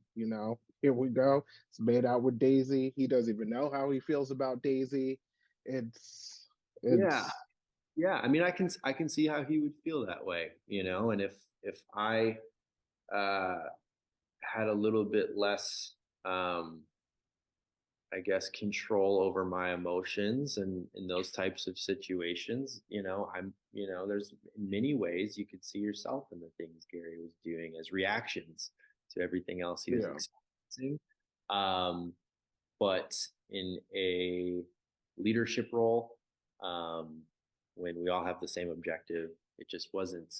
Speaker 1: here we go. It's made out with Daisy. He doesn't even know how he feels about Daisy. It's
Speaker 2: Yeah,
Speaker 1: it's
Speaker 2: yeah. I mean, I can see how he would feel that way, and if I uh had a little bit less I guess control over my emotions and in those types of situations, there's many ways you could see yourself in the things Gary was doing as reactions to everything else he was
Speaker 1: yeah.
Speaker 2: experiencing. Um, but in a leadership role, um, when we all have the same objective. It just wasn't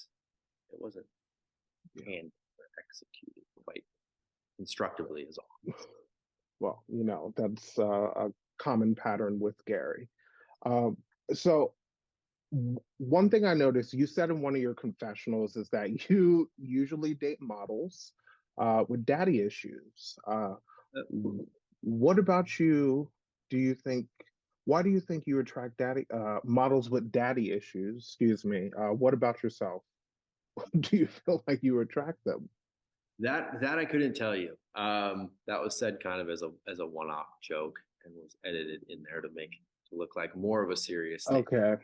Speaker 2: hand or executed quite constructively is all.
Speaker 1: Well, that's a common pattern with Gary. Um, so one thing I noticed you said in one of your confessionals is that you usually date models with daddy issues. What about you? Do you think? Why do you think you attract daddy models with daddy issues? Excuse me. What about yourself? Do you feel like you attract them?
Speaker 2: That I couldn't tell you. That was said kind of as a one-off joke and was edited in there to look like more of a serious statement.
Speaker 1: Okay.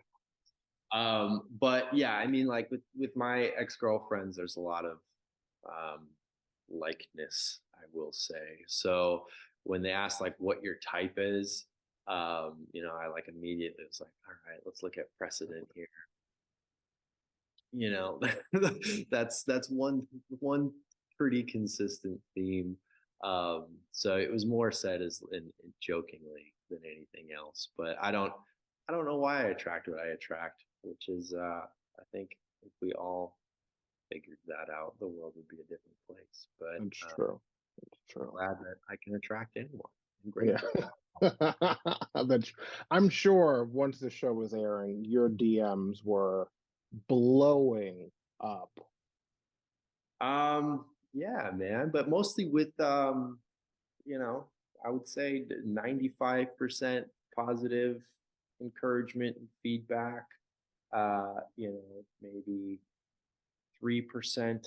Speaker 2: But yeah, I mean, like with my ex-girlfriends, there's a lot of um, likeness, I will say. So when they asked like what your type is, I like immediately was like, all right, let's look at precedent here. You know, that's one pretty consistent theme. So it was more said as in jokingly than anything else. But I don't know why I attract what I attract, which is I think if we all figured that out, the world would be a different place. But
Speaker 1: That's true. That's
Speaker 2: I'm
Speaker 1: true.
Speaker 2: glad that I can attract anyone. I'm
Speaker 1: Yeah.
Speaker 2: grateful.
Speaker 1: That's, I'm sure once the show was airing, your DMs were blowing up.
Speaker 2: Yeah, man, but mostly with you know, I would say 95% positive encouragement and feedback. Maybe 3%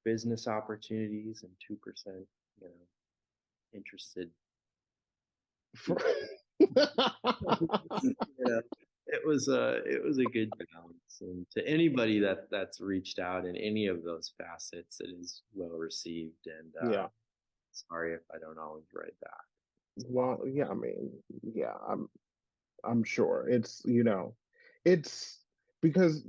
Speaker 2: business opportunities and 2%, you know, interested
Speaker 1: For-
Speaker 2: people. Yeah, it was a good balance, and to anybody that's reached out in any of those facets, it is well received. And
Speaker 1: yeah.
Speaker 2: sorry if I don't always write back. It's a lot.
Speaker 1: Well, yeah, I mean, yeah, I'm sure. It's because,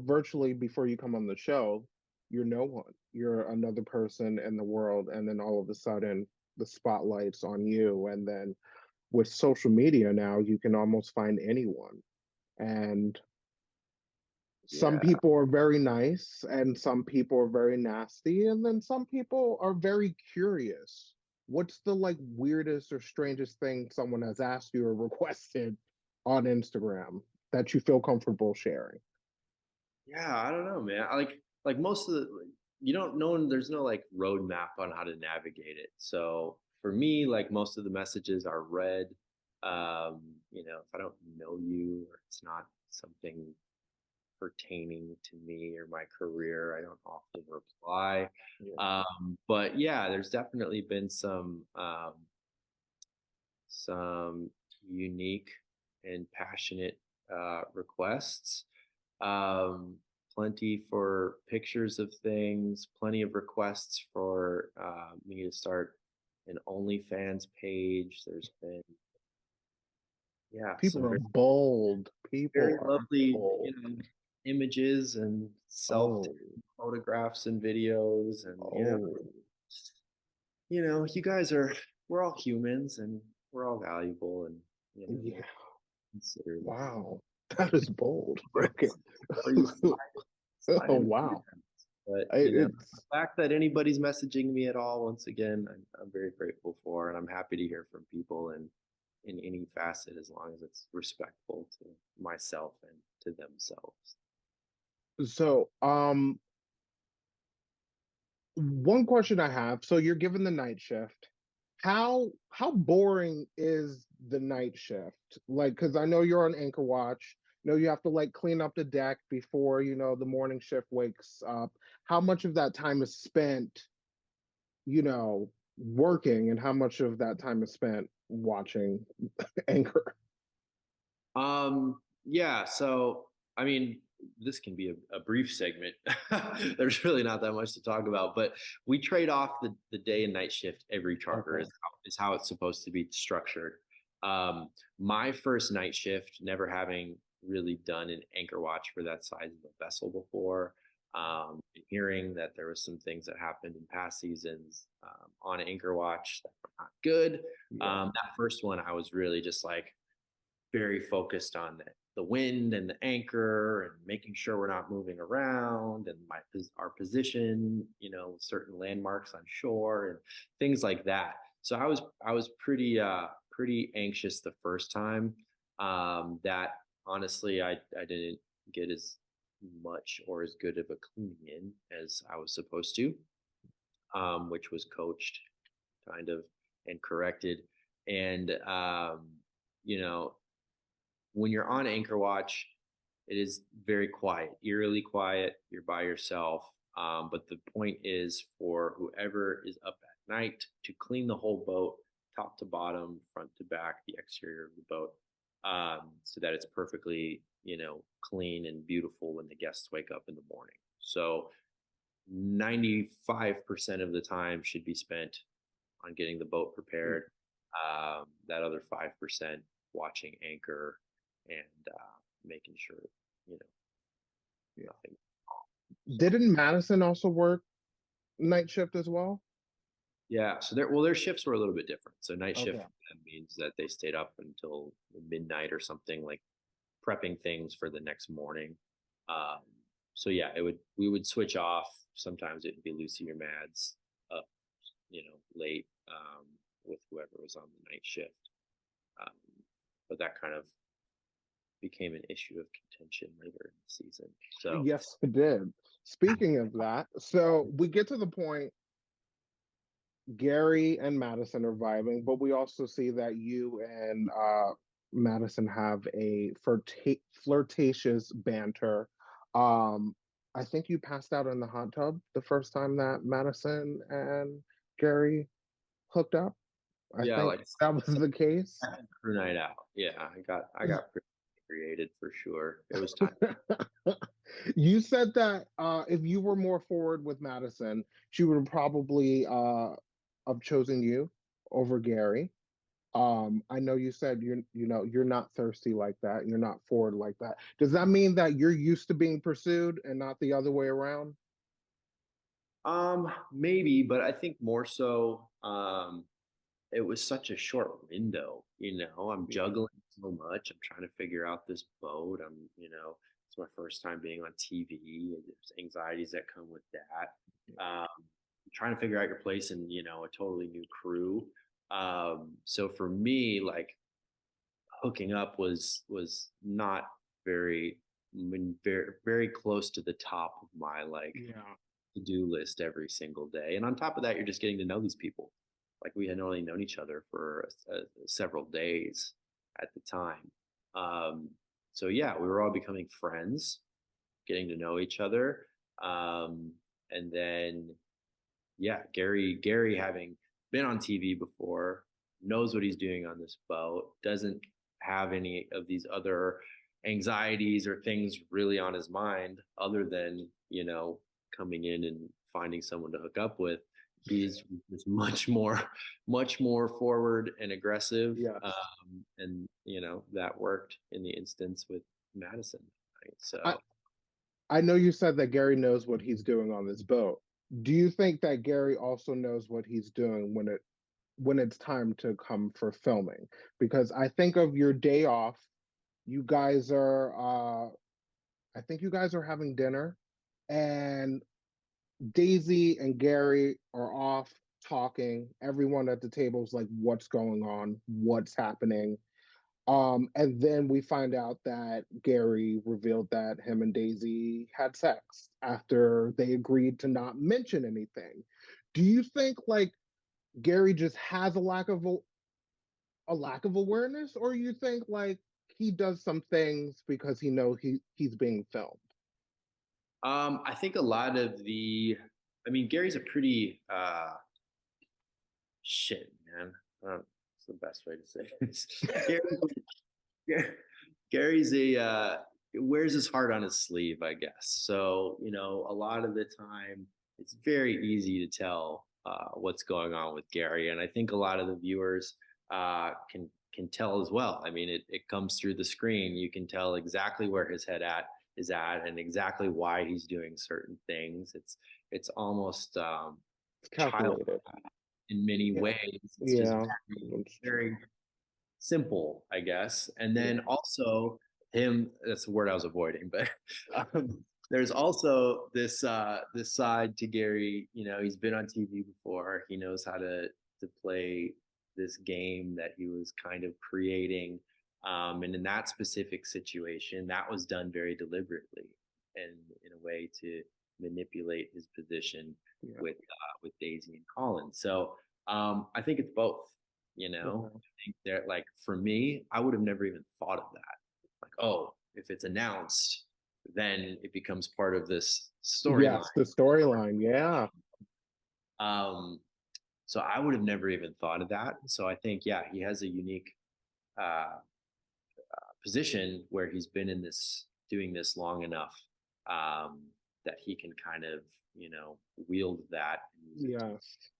Speaker 1: virtually before you come on the show, you're no one. You're another person in the world, and then all of a sudden the spotlight's on you. And then with social media now, you can almost find anyone. And some
Speaker 2: Yeah,
Speaker 1: people are very nice, and some people are very nasty, and then some people are very curious. What's the like weirdest or strangest thing someone has asked you or requested on Instagram that you feel comfortable sharing?
Speaker 2: yeah. I don't know, man. Like most of the you don't know. There's no like roadmap on how to navigate it. So for me, like most of the messages are read. If I don't know you or it's not something pertaining to me or my career, I don't often reply.
Speaker 1: Yeah.
Speaker 2: But yeah, there's definitely been some unique and passionate requests. Um, Plenty for pictures of things, plenty of requests for me to start an OnlyFans page. There's been, yeah,
Speaker 1: People
Speaker 2: some
Speaker 1: are
Speaker 2: very,
Speaker 1: bold.
Speaker 2: very
Speaker 1: People are
Speaker 2: lovely,
Speaker 1: bold.
Speaker 2: images and self
Speaker 1: Oh,
Speaker 2: photographs and videos. And,
Speaker 1: oh,
Speaker 2: you guys we're all humans and we're all valuable and,
Speaker 1: yeah.
Speaker 2: consider that.
Speaker 1: Wow. That is bold.
Speaker 2: Or,
Speaker 1: Okay.
Speaker 2: or you slide
Speaker 1: Oh,
Speaker 2: in.
Speaker 1: wow.
Speaker 2: But the
Speaker 1: It's
Speaker 2: fact that anybody's messaging me at all, once again, I'm very grateful for, and I'm happy to hear from people in any facet as long as it's respectful to myself and to themselves.
Speaker 1: so, one question I have. So you're given the night shift. How boring is the night shift? Like, because I know you're on anchor watch. You have to like clean up the deck before the morning shift wakes up. How much of that time is spent, working, and how much of that time is spent watching anchor?
Speaker 2: Yeah, so I mean, this can be a brief segment. There's really not that much to talk about, but we trade off the day and night shift every charter
Speaker 1: Okay.
Speaker 2: is how it's supposed to be structured. My first night shift, never having really done an anchor watch for that size of a vessel before, hearing that there was some things that happened in past seasons on Anchor Watch that were not good.
Speaker 1: Yeah.
Speaker 2: That first one, I was really just like very focused on the wind and the anchor and making sure we're not moving around and our position, certain landmarks on shore and things like that. So I was pretty anxious the first time. That honestly I didn't get as much or as good of a cleaning in as I was supposed to, which was coached kind of and corrected. And you know, when you're on Anchor Watch, it is very quiet, eerily quiet. You're by yourself. But the point is for whoever is up at night to clean the whole boat, top to bottom, front to back, the exterior of the boat, so that it's perfectly, clean and beautiful when the guests wake up in the morning. So 95% of the time should be spent on getting the boat prepared. That other 5% watching anchor and making sure you know
Speaker 1: Yeah.
Speaker 2: nothing.
Speaker 3: Didn't Madison also work night shift as well?
Speaker 2: Yeah, so their shifts were a little bit different. So night shift
Speaker 3: Okay.
Speaker 2: for them means that they stayed up until midnight or something, like prepping things for the next morning. Um, so yeah, we would switch off. Sometimes it would be Lucy or Mads up, late with whoever was on the night shift. Um, but that kind of became an issue of contention later in the season. So
Speaker 3: Yes, it did. Speaking of that, so we get to the point Gary and Madison are vibing, but we also see that you and Madison have a flirtatious banter. Um, I think you passed out in the hot tub the first time that Madison and Gary hooked up. I
Speaker 2: yeah,
Speaker 3: think
Speaker 2: like
Speaker 3: that was the case.
Speaker 2: crew night out. Yeah, I got pretty created for sure. It was time.
Speaker 3: You said that if you were more forward with Madison, she would probably have chosen you over Gary. I know you said you're not thirsty like that. You're not forward like that. Does that mean that you're used to being pursued and not the other way around?
Speaker 2: Maybe, but I think more so, it was such a short window, I'm juggling so much. I'm trying to figure out this boat. It's my first time being on TV, and there's anxieties that come with that. Trying to figure out your place in, a totally new crew. So for me, like hooking up was not very, very, very close to the top of my like
Speaker 3: Yeah.
Speaker 2: to-do list every single day. And on top of that, you're just getting to know these people. Like we had only known each other for several days at the time. So yeah, we were all becoming friends, getting to know each other. And then yeah, Gary having been on TV before, knows what he's doing on this boat, doesn't have any of these other anxieties or things really on his mind other than, coming in and finding someone to hook up with. He's just much more forward and aggressive.
Speaker 3: Yes.
Speaker 2: And that worked in the instance with Madison. Right? So
Speaker 3: I know you said that Gary knows what he's doing on this boat. Do you think that Gary also knows what he's doing when it's time to come for filming? Because I think of your day off, you guys are I think you guys are having dinner and Daisy and Gary are off talking. Everyone at the table is like, what's going on? What's happening? And then we find out that Gary revealed that him and Daisy had sex after they agreed to not mention anything. Do you think like Gary just has a lack of awareness, or you think like he does some things because he knows he's being filmed?
Speaker 2: I think a lot of Gary's a pretty shit, man. It's the best way to say it. Gary's wears his heart on his sleeve, I guess. So, a lot of the time it's very easy to tell what's going on with Gary. And I think a lot of the viewers can tell as well. I mean, it comes through the screen. You can tell exactly where his head at is at and exactly why he's doing certain things. It's almost
Speaker 3: It's
Speaker 2: child
Speaker 3: calculated.
Speaker 2: in many
Speaker 3: Yeah.
Speaker 2: ways. It's just
Speaker 3: Yeah.
Speaker 2: very,
Speaker 3: That's true.
Speaker 2: very simple, I guess. And
Speaker 3: Yeah.
Speaker 2: then also him, that's the word I was avoiding, but there's also this side to Gary, he's been on TV before. He knows how to play this game that he was kind of creating. And in that specific situation, that was done very deliberately and in a way to manipulate his position
Speaker 3: Yeah.
Speaker 2: with Daisy and Colin. So I think it's both.
Speaker 3: Yeah.
Speaker 2: I think that, like, for me, I would have never even thought of that. Like, oh, if it's announced, then it becomes part of this storyline.
Speaker 3: Yes, the storyline. Yeah.
Speaker 2: Um, so I would have never even thought of that. So I think, yeah, he has a unique uh, position where he's been doing this long enough um, that he can kind of, wield that and use it to
Speaker 3: Yes.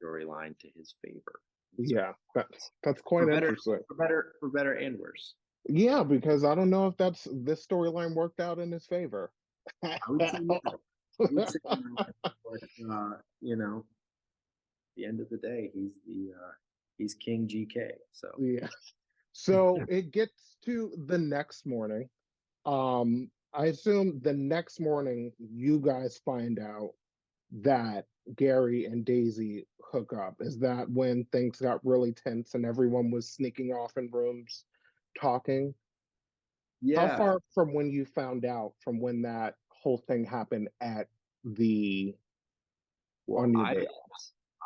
Speaker 2: storyline to his favor. So
Speaker 3: Yeah. That's
Speaker 2: for
Speaker 3: quite
Speaker 2: better,
Speaker 3: interesting.
Speaker 2: for better and worse.
Speaker 3: Yeah, because I don't know if this storyline worked out in his favor.
Speaker 2: I would say no. I would say no. But at the end of the day, he's King GK. So
Speaker 3: Yeah. So it gets to the next morning. I assume the next morning you guys find out that Gary and Daisy hook up. Is that when things got really tense and everyone was sneaking off in rooms talking? How
Speaker 2: yeah,
Speaker 3: far from when you found out from when that whole thing happened at the
Speaker 2: well,
Speaker 3: on your
Speaker 2: I
Speaker 3: day?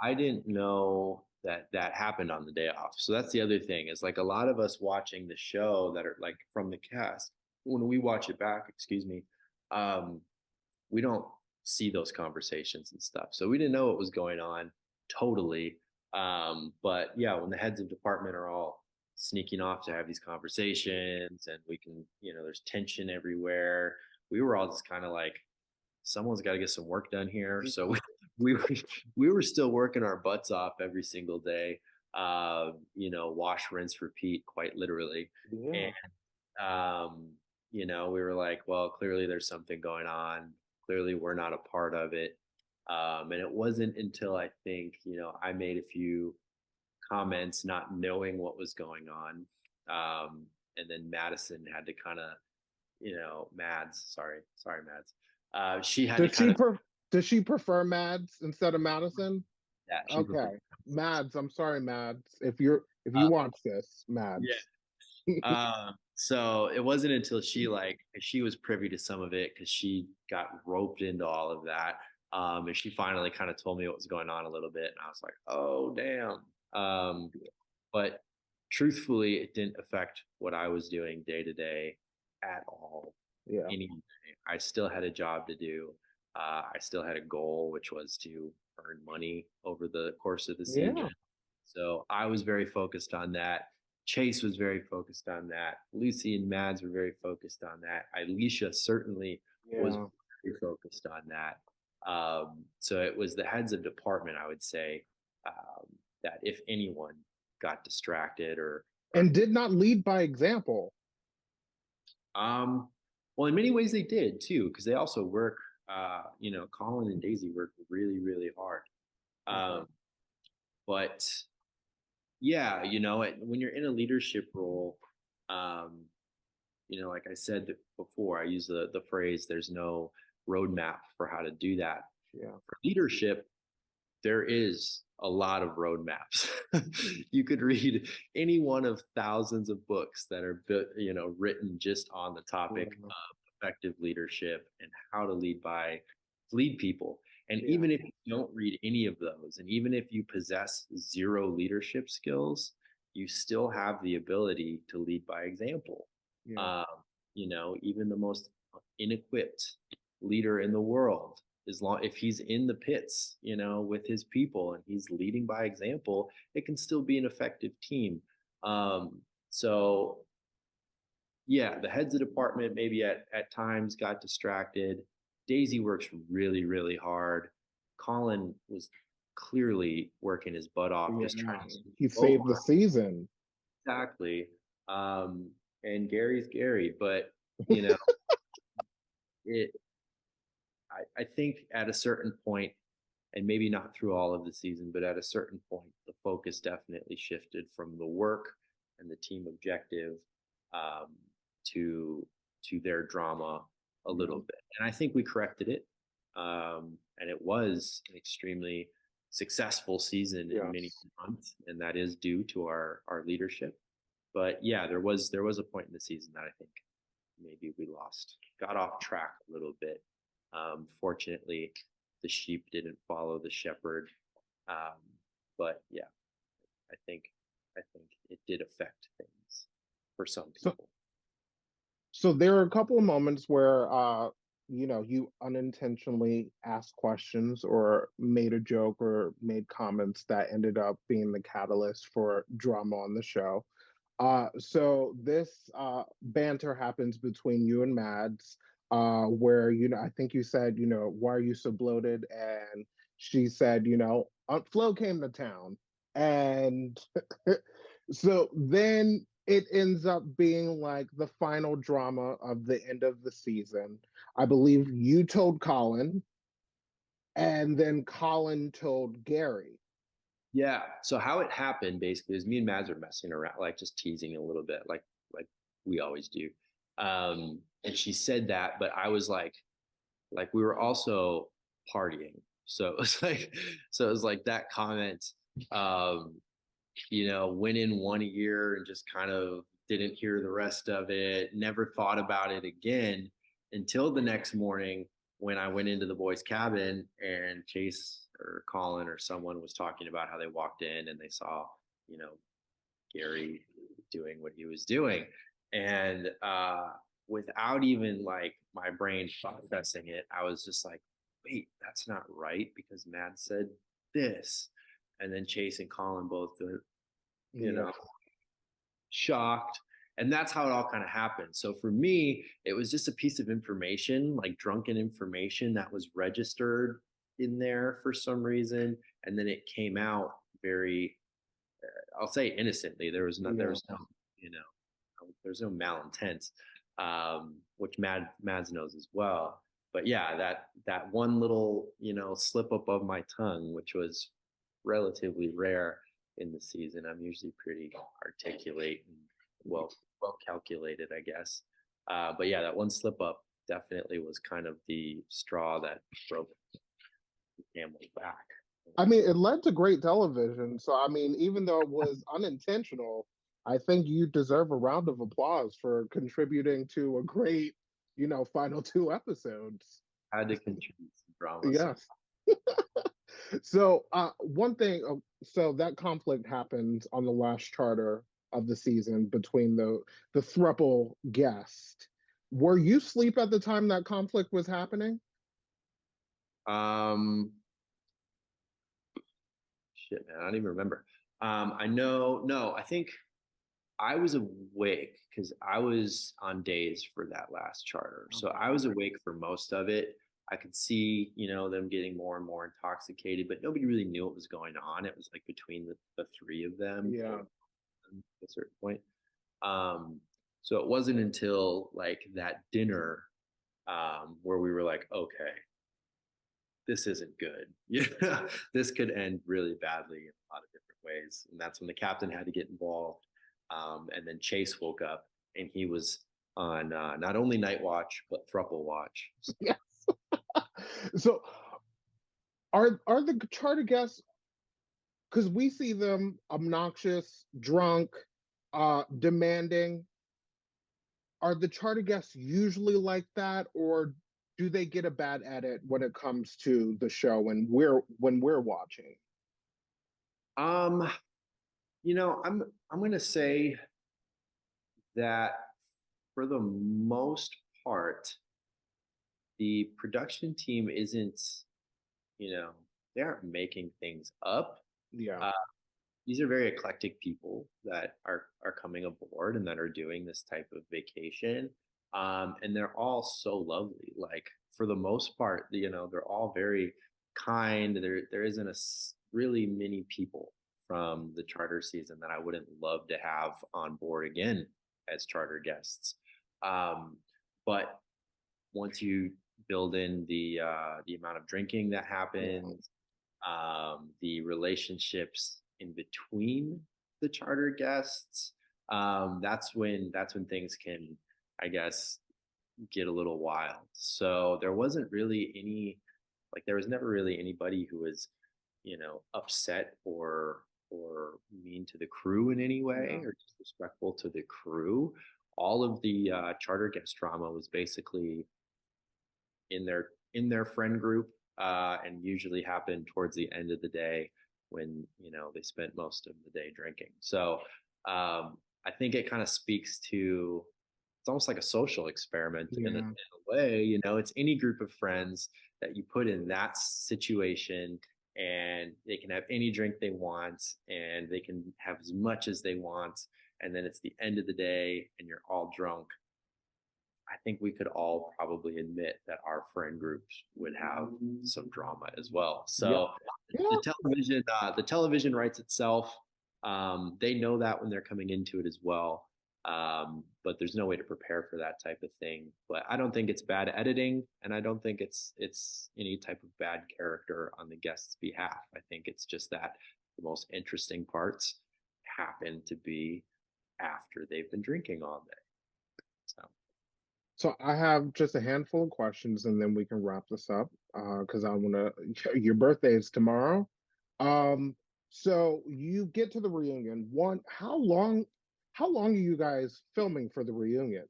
Speaker 2: I didn't know that that happened on the day off. So that's the other thing is, like, a lot of us watching the show that are like from the cast, when we watch it back, excuse me, um, we don't see those conversations and stuff. So we didn't know what was going on totally. But yeah, when the heads of department are all sneaking off to have these conversations and we can, there's tension everywhere. We were all just kind of like, someone's got to get some work done here. So we were we were still working our butts off every single day. Wash, rinse, repeat, quite literally.
Speaker 3: Yeah.
Speaker 2: And um, we were like, well, clearly there's something going on. Clearly we're not a part of it. And it wasn't until I think, I made a few comments not knowing what was going on. And then Madison had to kind of, Mads, sorry, Mads. She had to
Speaker 3: Does
Speaker 2: kind
Speaker 3: she
Speaker 2: of,
Speaker 3: does she prefer Mads instead of Madison?
Speaker 2: yeah, she preferred.
Speaker 3: Okay. Mads, I'm sorry, Mads. If you
Speaker 2: Uh,
Speaker 3: watch this,
Speaker 2: yeah.
Speaker 3: Mads.
Speaker 2: So it wasn't until she was privy to some of it because she got roped into all of that. And she finally kind of told me what was going on a little bit. And I was like, oh, damn. But truthfully, it didn't affect what I was doing day to day at all.
Speaker 3: Yeah.
Speaker 2: Anyway, I still had a job to do. I still had a goal, which was to earn money over the course of the season.
Speaker 3: Yeah.
Speaker 2: So I was very focused on that. Chase was very focused on that. Lucy and Mads were very focused on that. Alicia certainly was
Speaker 3: Yeah.
Speaker 2: very focused on that. So it was the heads of department, I would say, that if anyone got distracted or
Speaker 3: And did not lead by example.
Speaker 2: um, well, in many ways they did too, because they also work. Colin and Daisy work really, really hard.
Speaker 3: Okay.
Speaker 2: But yeah, when you're in a leadership role, um, like I said before, I use the phrase, there's no roadmap for how to do that.
Speaker 3: Yeah.
Speaker 2: For leadership, there is a lot of roadmaps. You could read any one of thousands of books that are written just on the topic
Speaker 3: Yeah.
Speaker 2: of effective leadership and how to lead people. And
Speaker 3: Yeah.
Speaker 2: even if you don't read any of those, and even if you possess zero leadership skills, you still have the ability to lead by example.
Speaker 3: Yeah.
Speaker 2: Um, even the most inequipped leader in the world, as long if he's in the pits, with his people and he's leading by example, it can still be an effective team. So yeah, the heads of department maybe at times got distracted. Daisy works really, really hard. Colin was clearly working his butt off, just trying
Speaker 3: Yeah.
Speaker 2: to
Speaker 3: He
Speaker 2: oh,
Speaker 3: saved the season.
Speaker 2: exactly. And Gary's Gary, but you know, it I think at a certain point, and maybe not through all of the season, but at a certain point, the focus definitely shifted from the work and the team objective um, to their drama a little bit. And I think we corrected it, and it was an extremely successful season in many
Speaker 3: Yes.
Speaker 2: fronts, and that is due to our leadership. But yeah, there was a point in the season that I think maybe we got off track a little bit. Fortunately, the sheep didn't follow the shepherd. Um, but yeah, I think I think it did affect things for some
Speaker 3: So
Speaker 2: people.
Speaker 3: so there are a couple of moments where you unintentionally asked questions or made a joke or made comments that ended up being the catalyst for drama on the show. So this banter happens between you and Mads, where I think you said, why are you so bloated? And she said, Aunt Flo came to town, and so then it ends up being like the final drama of the end of the season. I believe you told Colin, and then Colin told Gary.
Speaker 2: Yeah. So how it happened basically is me and Mads are messing around, like just teasing a little bit, like we always do. And she said that, but I was like we were also partying. So it was like that comment. Um, went in one year and just kind of didn't hear the rest of it, never thought about it again until the next morning when I went into the boys' cabin and Chase or Colin or someone was talking about how they walked in and they saw, you know, Gary doing what he was doing. And without even like my brain processing it, I was just like, wait, that's not right because Matt said this. And then Chase and Colin both, you
Speaker 3: Yeah.
Speaker 2: know, shocked. And that's how it all kind of happened. So for me, it was just a piece of information, like drunken information that was registered in there for some reason. And then it came out very, I'll say innocently. There
Speaker 3: Yeah.
Speaker 2: was no, you know, there's no malintent, which Mads knows as well. But yeah, that one little, slip up of my tongue, which was relatively rare in the season. I'm usually pretty articulate and well calculated, I guess. But yeah, that one slip up definitely was kind of the straw that broke the camel's back.
Speaker 3: I mean, it led to great television. So, I mean, even though it was unintentional, I think you deserve a round of applause for contributing to a great, final two episodes.
Speaker 2: I had to contribute some drama. So
Speaker 3: Yes. So, one thing, so that conflict happened on the last charter of the season between the thruple guest. Were you asleep at the time that conflict was happening?
Speaker 2: um, shit, man, I don't even remember. I know, no, I think I was awake because I was on days for that last charter. So I was awake for most of it. I could see, them getting more and more intoxicated, but nobody really knew what was going on. It was like between the three of them
Speaker 3: Yeah.
Speaker 2: at a certain point. Um, so it wasn't until like that dinner where we were like, okay, this isn't good. Yeah, this could end really badly in a lot of different ways. And that's when the captain had to get involved. And then Chase woke up and he was on not only night watch, but thruple watch.
Speaker 3: Yes. So, are the charter guests, because we see them obnoxious, drunk, demanding. Are the charter guests usually like that, or do they get a bad edit when it comes to the show and when we're watching?
Speaker 2: Um, I'm gonna say that for the most part, the production team isn't, you know, they aren't making things up.
Speaker 3: Yeah.
Speaker 2: Uh, these are very eclectic people that are coming aboard and that are doing this type of vacation. And they're all so lovely. Like for the most part, they're all very kind. There isn't really many people from the charter season that I wouldn't love to have on board again as charter guests. Um, but once you build in the amount of drinking that
Speaker 3: Yeah.
Speaker 2: happens, the relationships in between the charter guests, that's when things can, I guess, get a little wild. So there wasn't really any, like there was never really anybody who was, upset or mean to the crew in any way
Speaker 3: Yeah.
Speaker 2: or disrespectful to the crew. All of the charter guest drama was basically in their friend group, and usually happened towards the end of the day when they spent most of the day drinking. So I think it kind of speaks to, it's almost like a social experiment in
Speaker 3: Yeah.
Speaker 2: a way. It's any group of friends that you put in that situation, and they can have any drink they want, and they can have as much as they want, and then it's the end of the day and you're all drunk. I think we could all probably admit that our friend groups would have some drama as well.
Speaker 3: Yeah.
Speaker 2: So
Speaker 3: Yeah.
Speaker 2: the television writes itself. They know that when they're coming into it as well. But there's no way to prepare for that type of thing. But I don't think it's bad editing, and I don't think it's any type of bad character on the guest's behalf. I think it's just that the most interesting parts happen to be after they've been drinking all day. So.
Speaker 3: So I have just a handful of questions, and then we can wrap this up. Because I want to. Your birthday is tomorrow. Um. So you get to the reunion. One. How long are you guys filming for the reunion?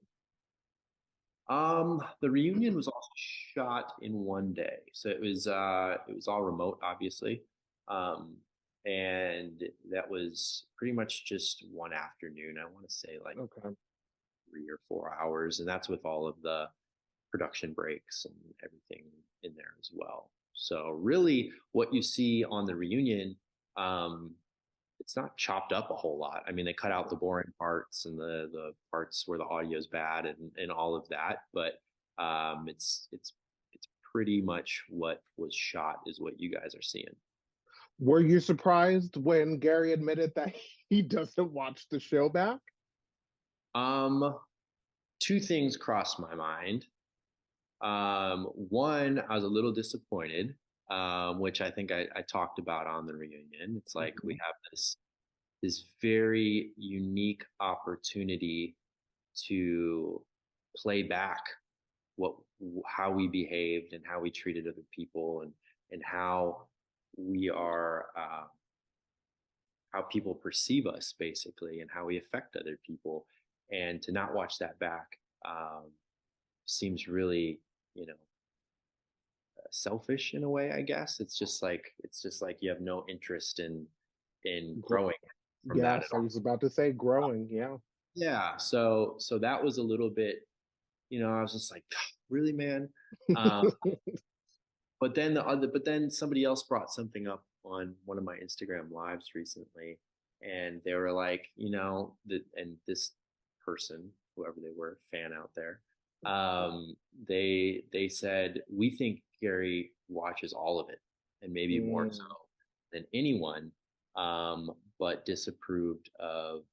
Speaker 2: The reunion was also shot in one day, so it was all remote, obviously, um, and that was pretty much just one afternoon. I want to say like
Speaker 3: Okay.
Speaker 2: 3 or 4 hours, and that's with all of the production breaks and everything in there as well. So really, what you see on the reunion, um, it's not chopped up a whole lot. I mean, they cut out the boring parts and the parts where the audio is bad and all of that, but it's pretty much what was shot is what you guys are seeing.
Speaker 3: Were you surprised when Gary admitted that he doesn't watch the show back?
Speaker 2: Um, Two things crossed my mind. One, I was a little disappointed, which I think I talked about on the reunion. It's like we
Speaker 3: Mhm.
Speaker 2: have this very unique opportunity to play back what how we behaved and how we treated other people, and how we are how people perceive us basically, and how we affect other people, and to not watch that back seems really, you know selfish in a way, I guess. It's just like you have no interest in
Speaker 3: Gr-
Speaker 2: growing from that at
Speaker 3: Yes, I
Speaker 2: all.
Speaker 3: was about to say growing. Yeah.
Speaker 2: Yeah, so that was a little bit, I was just like, really, man. Um, but then somebody else brought something up on one of my Instagram lives recently, and they were like, and this person, whoever they were, fan out there, they said we think Gary watches all of it, and maybe more so
Speaker 3: Mm,
Speaker 2: than anyone, but disapproved of,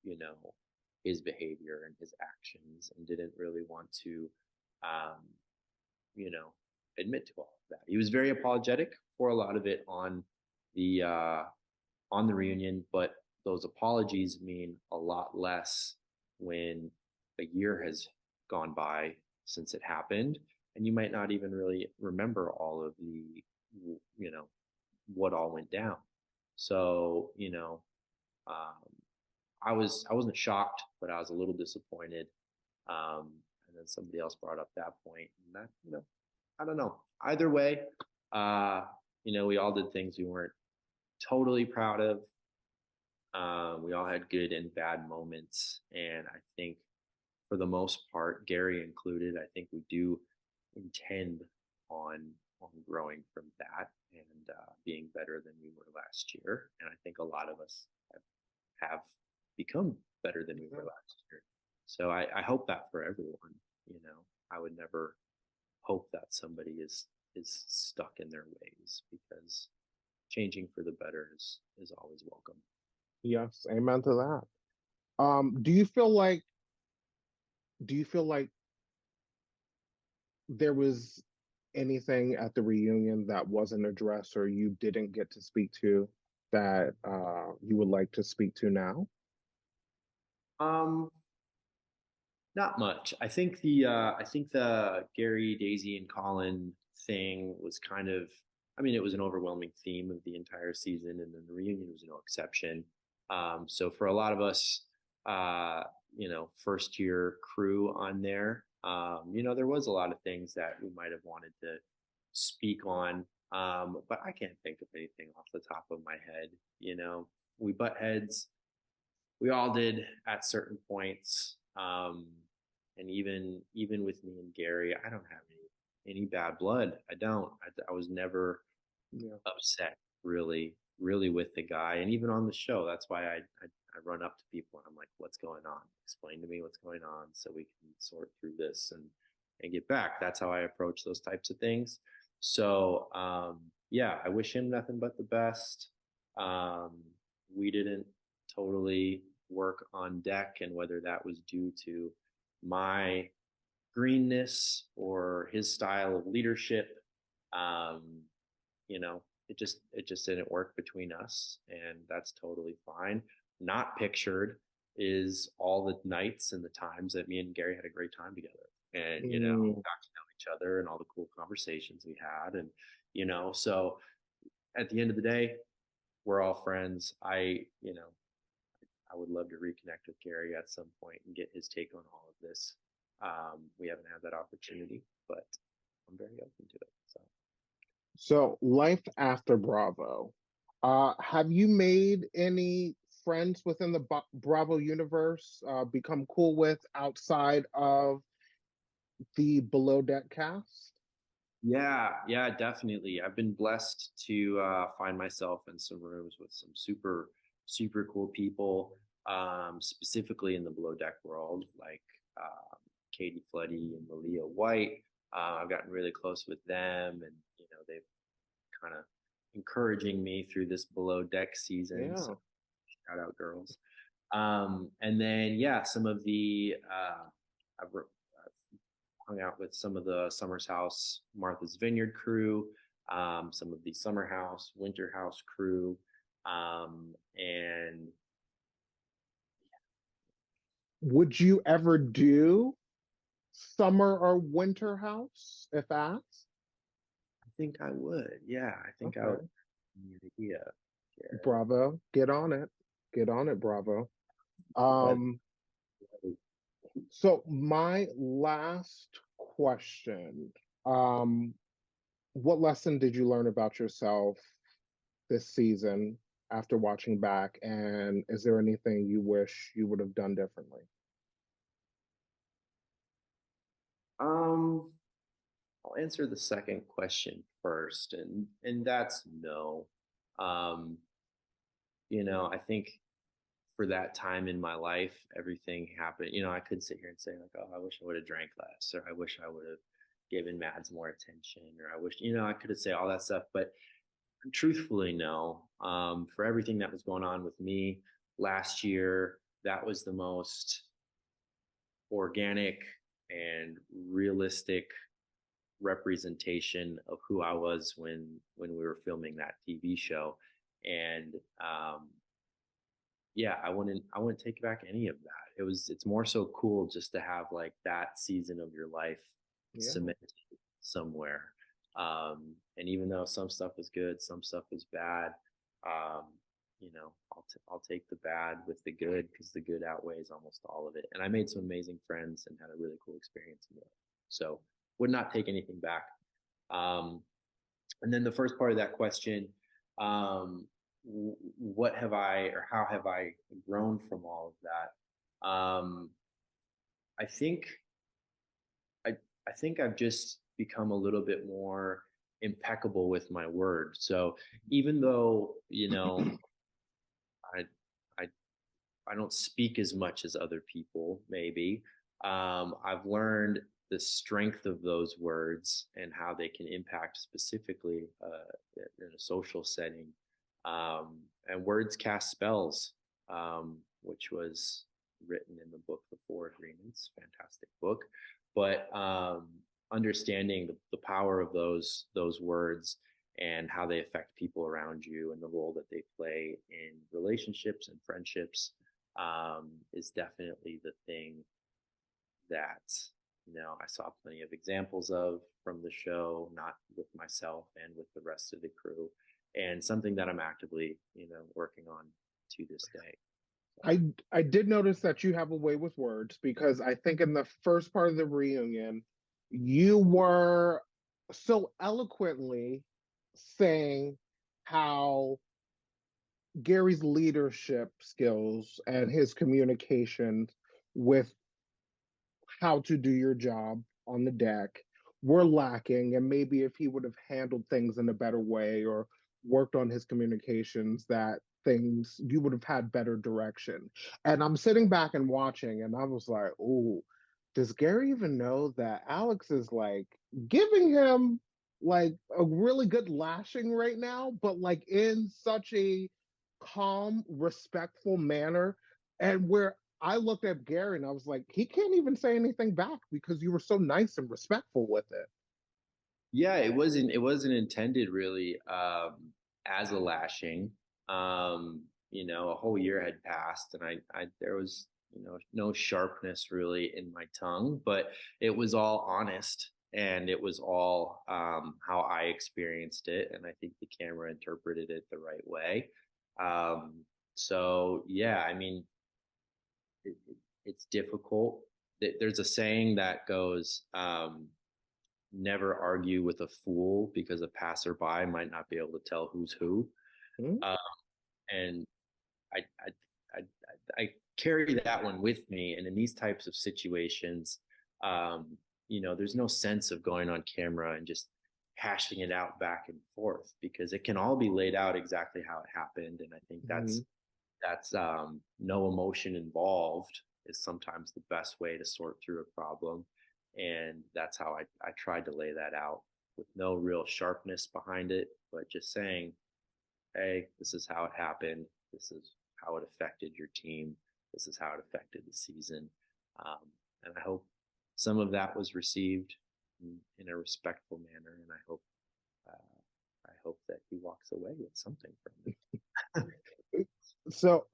Speaker 2: you know, his behavior and his actions, and didn't really want to, um, you know, admit to all of that. He was very apologetic for a lot of it the uh, on the reunion, but those apologies mean a lot less when a year has gone by since it happened, and you might not even really remember all of you know, what all went down. So, um, I wasn't shocked, but I was a little disappointed. And then somebody else brought up that point, and that, I don't know. Either way, uh, we all did things we weren't totally proud of. We all had good and bad moments, and I think for the most part, Gary included, I think we do intend on growing from that, and being better than we were last year. And I think a lot of us have become better than we were
Speaker 3: yeah.
Speaker 2: last year. So I hope that for everyone. I would never hope that somebody is stuck in their ways, because changing for the better is always welcome.
Speaker 3: Yes, amen to that. Um, do you feel like do you feel like there was anything at the reunion that wasn't addressed or you didn't get to speak to that you would like to speak to now?
Speaker 2: Um, Not much. I think the Gary, Daisy, and Colin thing was kind of, I mean, it was an overwhelming theme of the entire season, and then the reunion was no exception. So for a lot of us, uh, first year crew on there, there was a lot of things that we might have wanted to speak on, but I can't think of anything off the top of my head. We butt heads, we all did at certain points. And even with me and Gary, I don't have any bad blood. I don't. I was never
Speaker 3: Yeah.
Speaker 2: upset really with the guy, and even on the show. That's why I run up to people and I'm like, "What's going on? Explain to me what's going on, so we can sort through this and get back." That's how I approach those types of things. So yeah, I wish him nothing but the best. Um, we didn't totally work on deck, and whether that was due to my greenness or his style of leadership, um, it just didn't work between us, and that's totally fine. Not pictured is all the nights and the times that me and Gary had a great time together, and
Speaker 3: Mm,
Speaker 2: got to know each other and all the cool conversations we had, and so at the end of the day, we're all friends. I would love to reconnect with Gary at some point and get his take on all of this. We haven't had that opportunity, but I'm very open to it. So,
Speaker 3: so life after Bravo. Have you made any friends within the Bravo universe, become cool with outside of the Below Deck cast?
Speaker 2: yeah, definitely. I've been blessed to find myself in some rooms with some super cool people, specifically in the below deck world, like Katie Floody and Malia White. I've gotten really close with them, and they've kind of encouraging me through this below deck season.
Speaker 3: Yeah.
Speaker 2: So shout out, girls. And then yeah, some of the I've hung out with some of the Summer's House, Martha's Vineyard crew, some of the Summer House, Winter House crew, and
Speaker 3: Would you ever do summer or winter house if asked?
Speaker 2: I think I would. Yeah, I think I would.
Speaker 3: Okay.
Speaker 2: Yeah, Garrett.
Speaker 3: Bravo. Get on it. Get on it, Bravo.
Speaker 2: But
Speaker 3: Um, so my last question, um, what lesson did you learn about yourself this season after watching back? And is there anything you wish you would have done differently?
Speaker 2: um, I'll answer the second question first, and that's no. Um, I think for that time in my life, everything happened. I could sit here and say like, "Oh, I wish I would have drank less," or "I wish I would have given Mads more attention," or "I wish," I could have said all that stuff. But truthfully, no. For everything that was going on with me last year, that was the most organic and realistic representation of who I was when we were filming that TV show, and yeah, I wouldn't take back any of that. It's more so cool just to have like that season of your life
Speaker 3: Yeah.
Speaker 2: cemented somewhere. And even though some stuff was good, some stuff was bad, um, I'll take the bad with the good because the good outweighs almost all of it. And I made some amazing friends and had a really cool experience in it. So would not take anything back. Um, and then the first part of that question, um, what have I or how have I grown from all of that? I think I I think I've just become a little bit more impeccable with my word. So even though I I I don't speak as much as other people, maybe. I've learned the strength of those words and how they can impact specifically in a social setting. And words cast spells, which was written in the book The Four Agreements, fantastic book. But understanding the power of those words and how they affect people around you and the role that they play in relationships and friendships is definitely the thing that I saw plenty of examples of from the show, not with myself and with the rest of the crew, and something that I'm actively working on to this day.
Speaker 3: I did notice that you have a way with words, because I think in the first part of the reunion, you were so eloquently saying how Gary's leadership skills and his communication with how to do your job on the deck were lacking, and maybe if he would have handled things in a better way or worked on his communications, that things you would have had better direction. And I'm sitting back and watching, and I was like, oh, does Gary even know that Alex is like giving him like a really good lashing right now, but like in such a calm, respectful manner? And where I looked at Gary and I was like, he can't even say anything back because you were so nice and respectful with it.
Speaker 2: Yeah, it wasn't intended really as a lashing. A whole year had passed, and I there was no sharpness really in my tongue, but it was all honest, and it was all how I experienced it, and I think the camera interpreted it the right way. Um, so yeah, I mean, it's difficult. There's a saying that goes, never argue with a fool because a passerby might not be able to tell who's who.
Speaker 3: Hmm?
Speaker 2: Uh, and I, I, I carry that one with me. And in these types of situations, there's no sense of going on camera and just hashing it out back and forth, because it can all be laid out exactly how it happened. And I think
Speaker 3: Hmm.
Speaker 2: that's no emotion involved is sometimes the best way to sort through a problem. And that's how I tried to lay that out, with no real sharpness behind it, but just saying, hey, this is how it happened. This is how it affected your team. This is how it affected the season. Um, and I hope some of that was received in a respectful manner. And I hope that he walks away with something from it.
Speaker 3: So,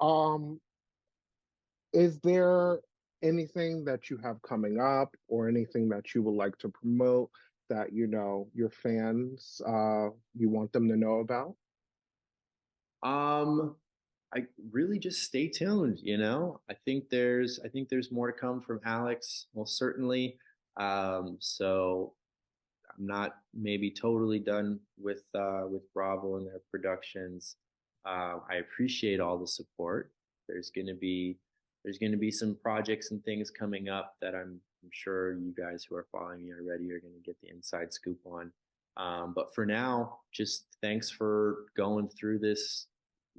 Speaker 3: is there anything that you have coming up or anything that you would like to promote that your fans you want them to know about?
Speaker 2: Um, I really just stay tuned. I think there's more to come from Alex. Well, certainly. So I'm not maybe totally done with Bravo and their productions. I appreciate all the support. There's gonna be there's gonna be some projects and things coming up that I'm sure you guys who are following me already are gonna get the inside scoop on. But for now, just thanks for going through this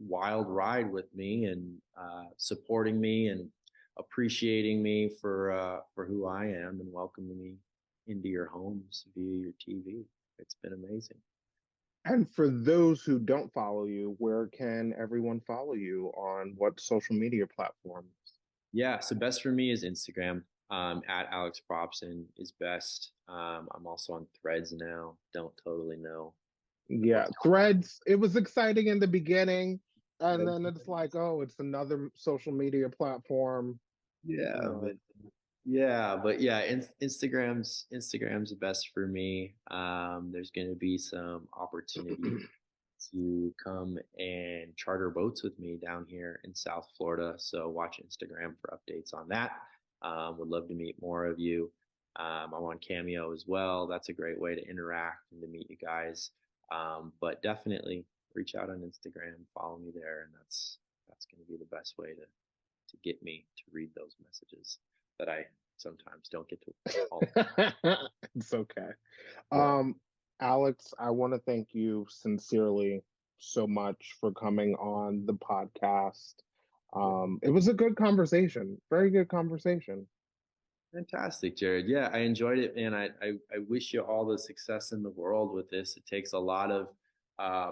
Speaker 2: wild ride with me and supporting me and appreciating me for who I am and welcoming me into your homes via your TV. It's been amazing.
Speaker 3: And for those who don't follow you, where can everyone follow you, on what social media platforms?
Speaker 2: Yeah, so best for me is Instagram. At Alex Propson is best. I'm also on Threads now. Don't totally know
Speaker 3: Yeah,
Speaker 2: what's
Speaker 3: Threads, it was exciting in the beginning, and
Speaker 2: Threads.
Speaker 3: then it's like, oh, it's another social media platform. You
Speaker 2: Yeah,
Speaker 3: know,
Speaker 2: but yeah, Instagram's the best for me. There's going to be some opportunity to come and charter boats with me down here in South Florida. So watch Instagram for updates on that. Would love to meet more of you. I'm on Cameo as well. That's a great way to interact and to meet you guys. But definitely reach out on Instagram, follow me there, and that's going to be the best way to get me to read those messages that I sometimes don't get to all.
Speaker 3: it's okay.
Speaker 2: Yeah.
Speaker 3: Um, Alex, I want to thank you sincerely so much for coming on the podcast. It was a good conversation, very good conversation.
Speaker 2: Fantastic, Jared. Yeah, I enjoyed it, man. I wish you all the success in the world with this. It takes a lot of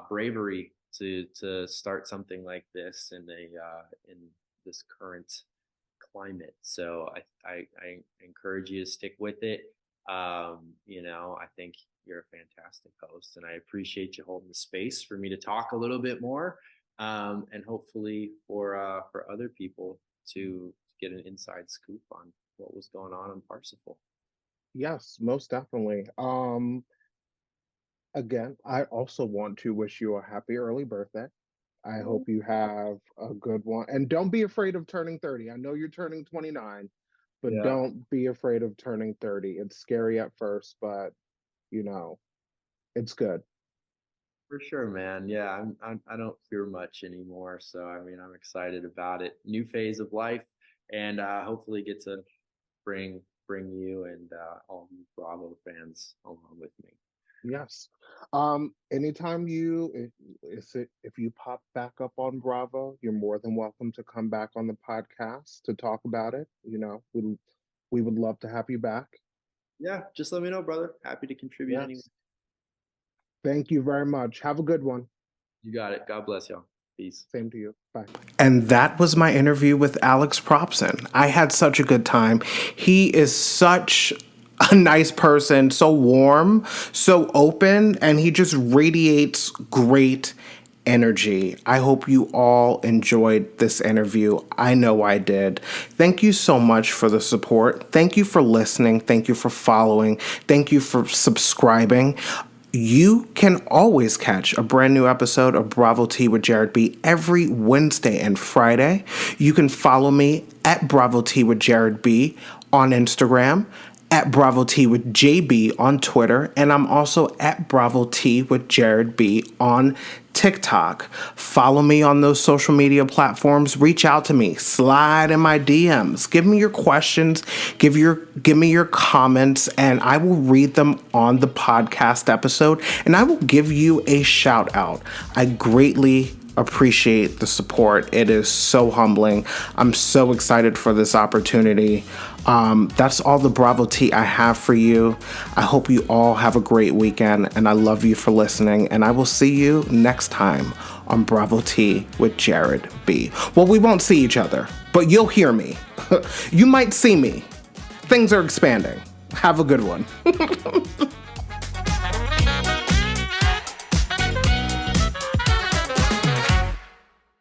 Speaker 2: bravery to start something like this in this current climate. So I encourage you to stick with it. I think you're a fantastic host, and I appreciate you holding the space for me to talk a little bit more, and hopefully for other people to get an inside scoop on what was going on in Parsifal.
Speaker 3: Yes, most definitely. Again, I also want to wish you a happy early birthday. I hope you have a good one. And don't be afraid of turning 30. I know you're turning 29, but
Speaker 2: Yeah,
Speaker 3: don't be afraid of turning 30. It's scary at first, but you know, it's good.
Speaker 2: for sure, man. Yeah, I don't fear much anymore, so I mean, I'm excited about it. New phase of life, and hopefully get to bring you and all you Bravo fans along with me.
Speaker 3: Yes. Anytime if you pop back up on Bravo, you're more than welcome to come back on the podcast to talk about it. We would love to have you back.
Speaker 2: Yeah, just let me know, brother. Happy to contribute anyway.
Speaker 3: Yes. Thank you very much. Have a good one.
Speaker 2: You got it. God bless y'all. Peace.
Speaker 3: Same to you. Bye.
Speaker 1: And that was my interview with Alex Propson. I had such a good time. He is such a nice person, so warm, so open, and he just radiates great energy. I hope you all enjoyed this interview. I know I did. Thank you so much for the support. Thank you for listening. Thank you for following. Thank you for subscribing. You can always catch a brand new episode of Bravo Tea with Jared B every Wednesday and Friday. You can follow me at Bravo Tea with Jared B on Instagram, at Bravo Tea with JB on Twitter, and I'm also at Bravo Tea with Jared B on TikTok. Follow me on those social media platforms. Reach out to me. Slide in my DMs. Give me your questions. Give me your comments, and I will read them on the podcast episode, and I will give you a shout out. I greatly appreciate the support. It is so humbling. I'm so excited for this opportunity. That's all the Bravo Tea I have for you. I hope you all have a great weekend, and I love you for listening, and I will see you next time on Bravo Tea with Jared B. Well, we won't see each other, but you'll hear me. You might see me. Things are expanding. Have a good one.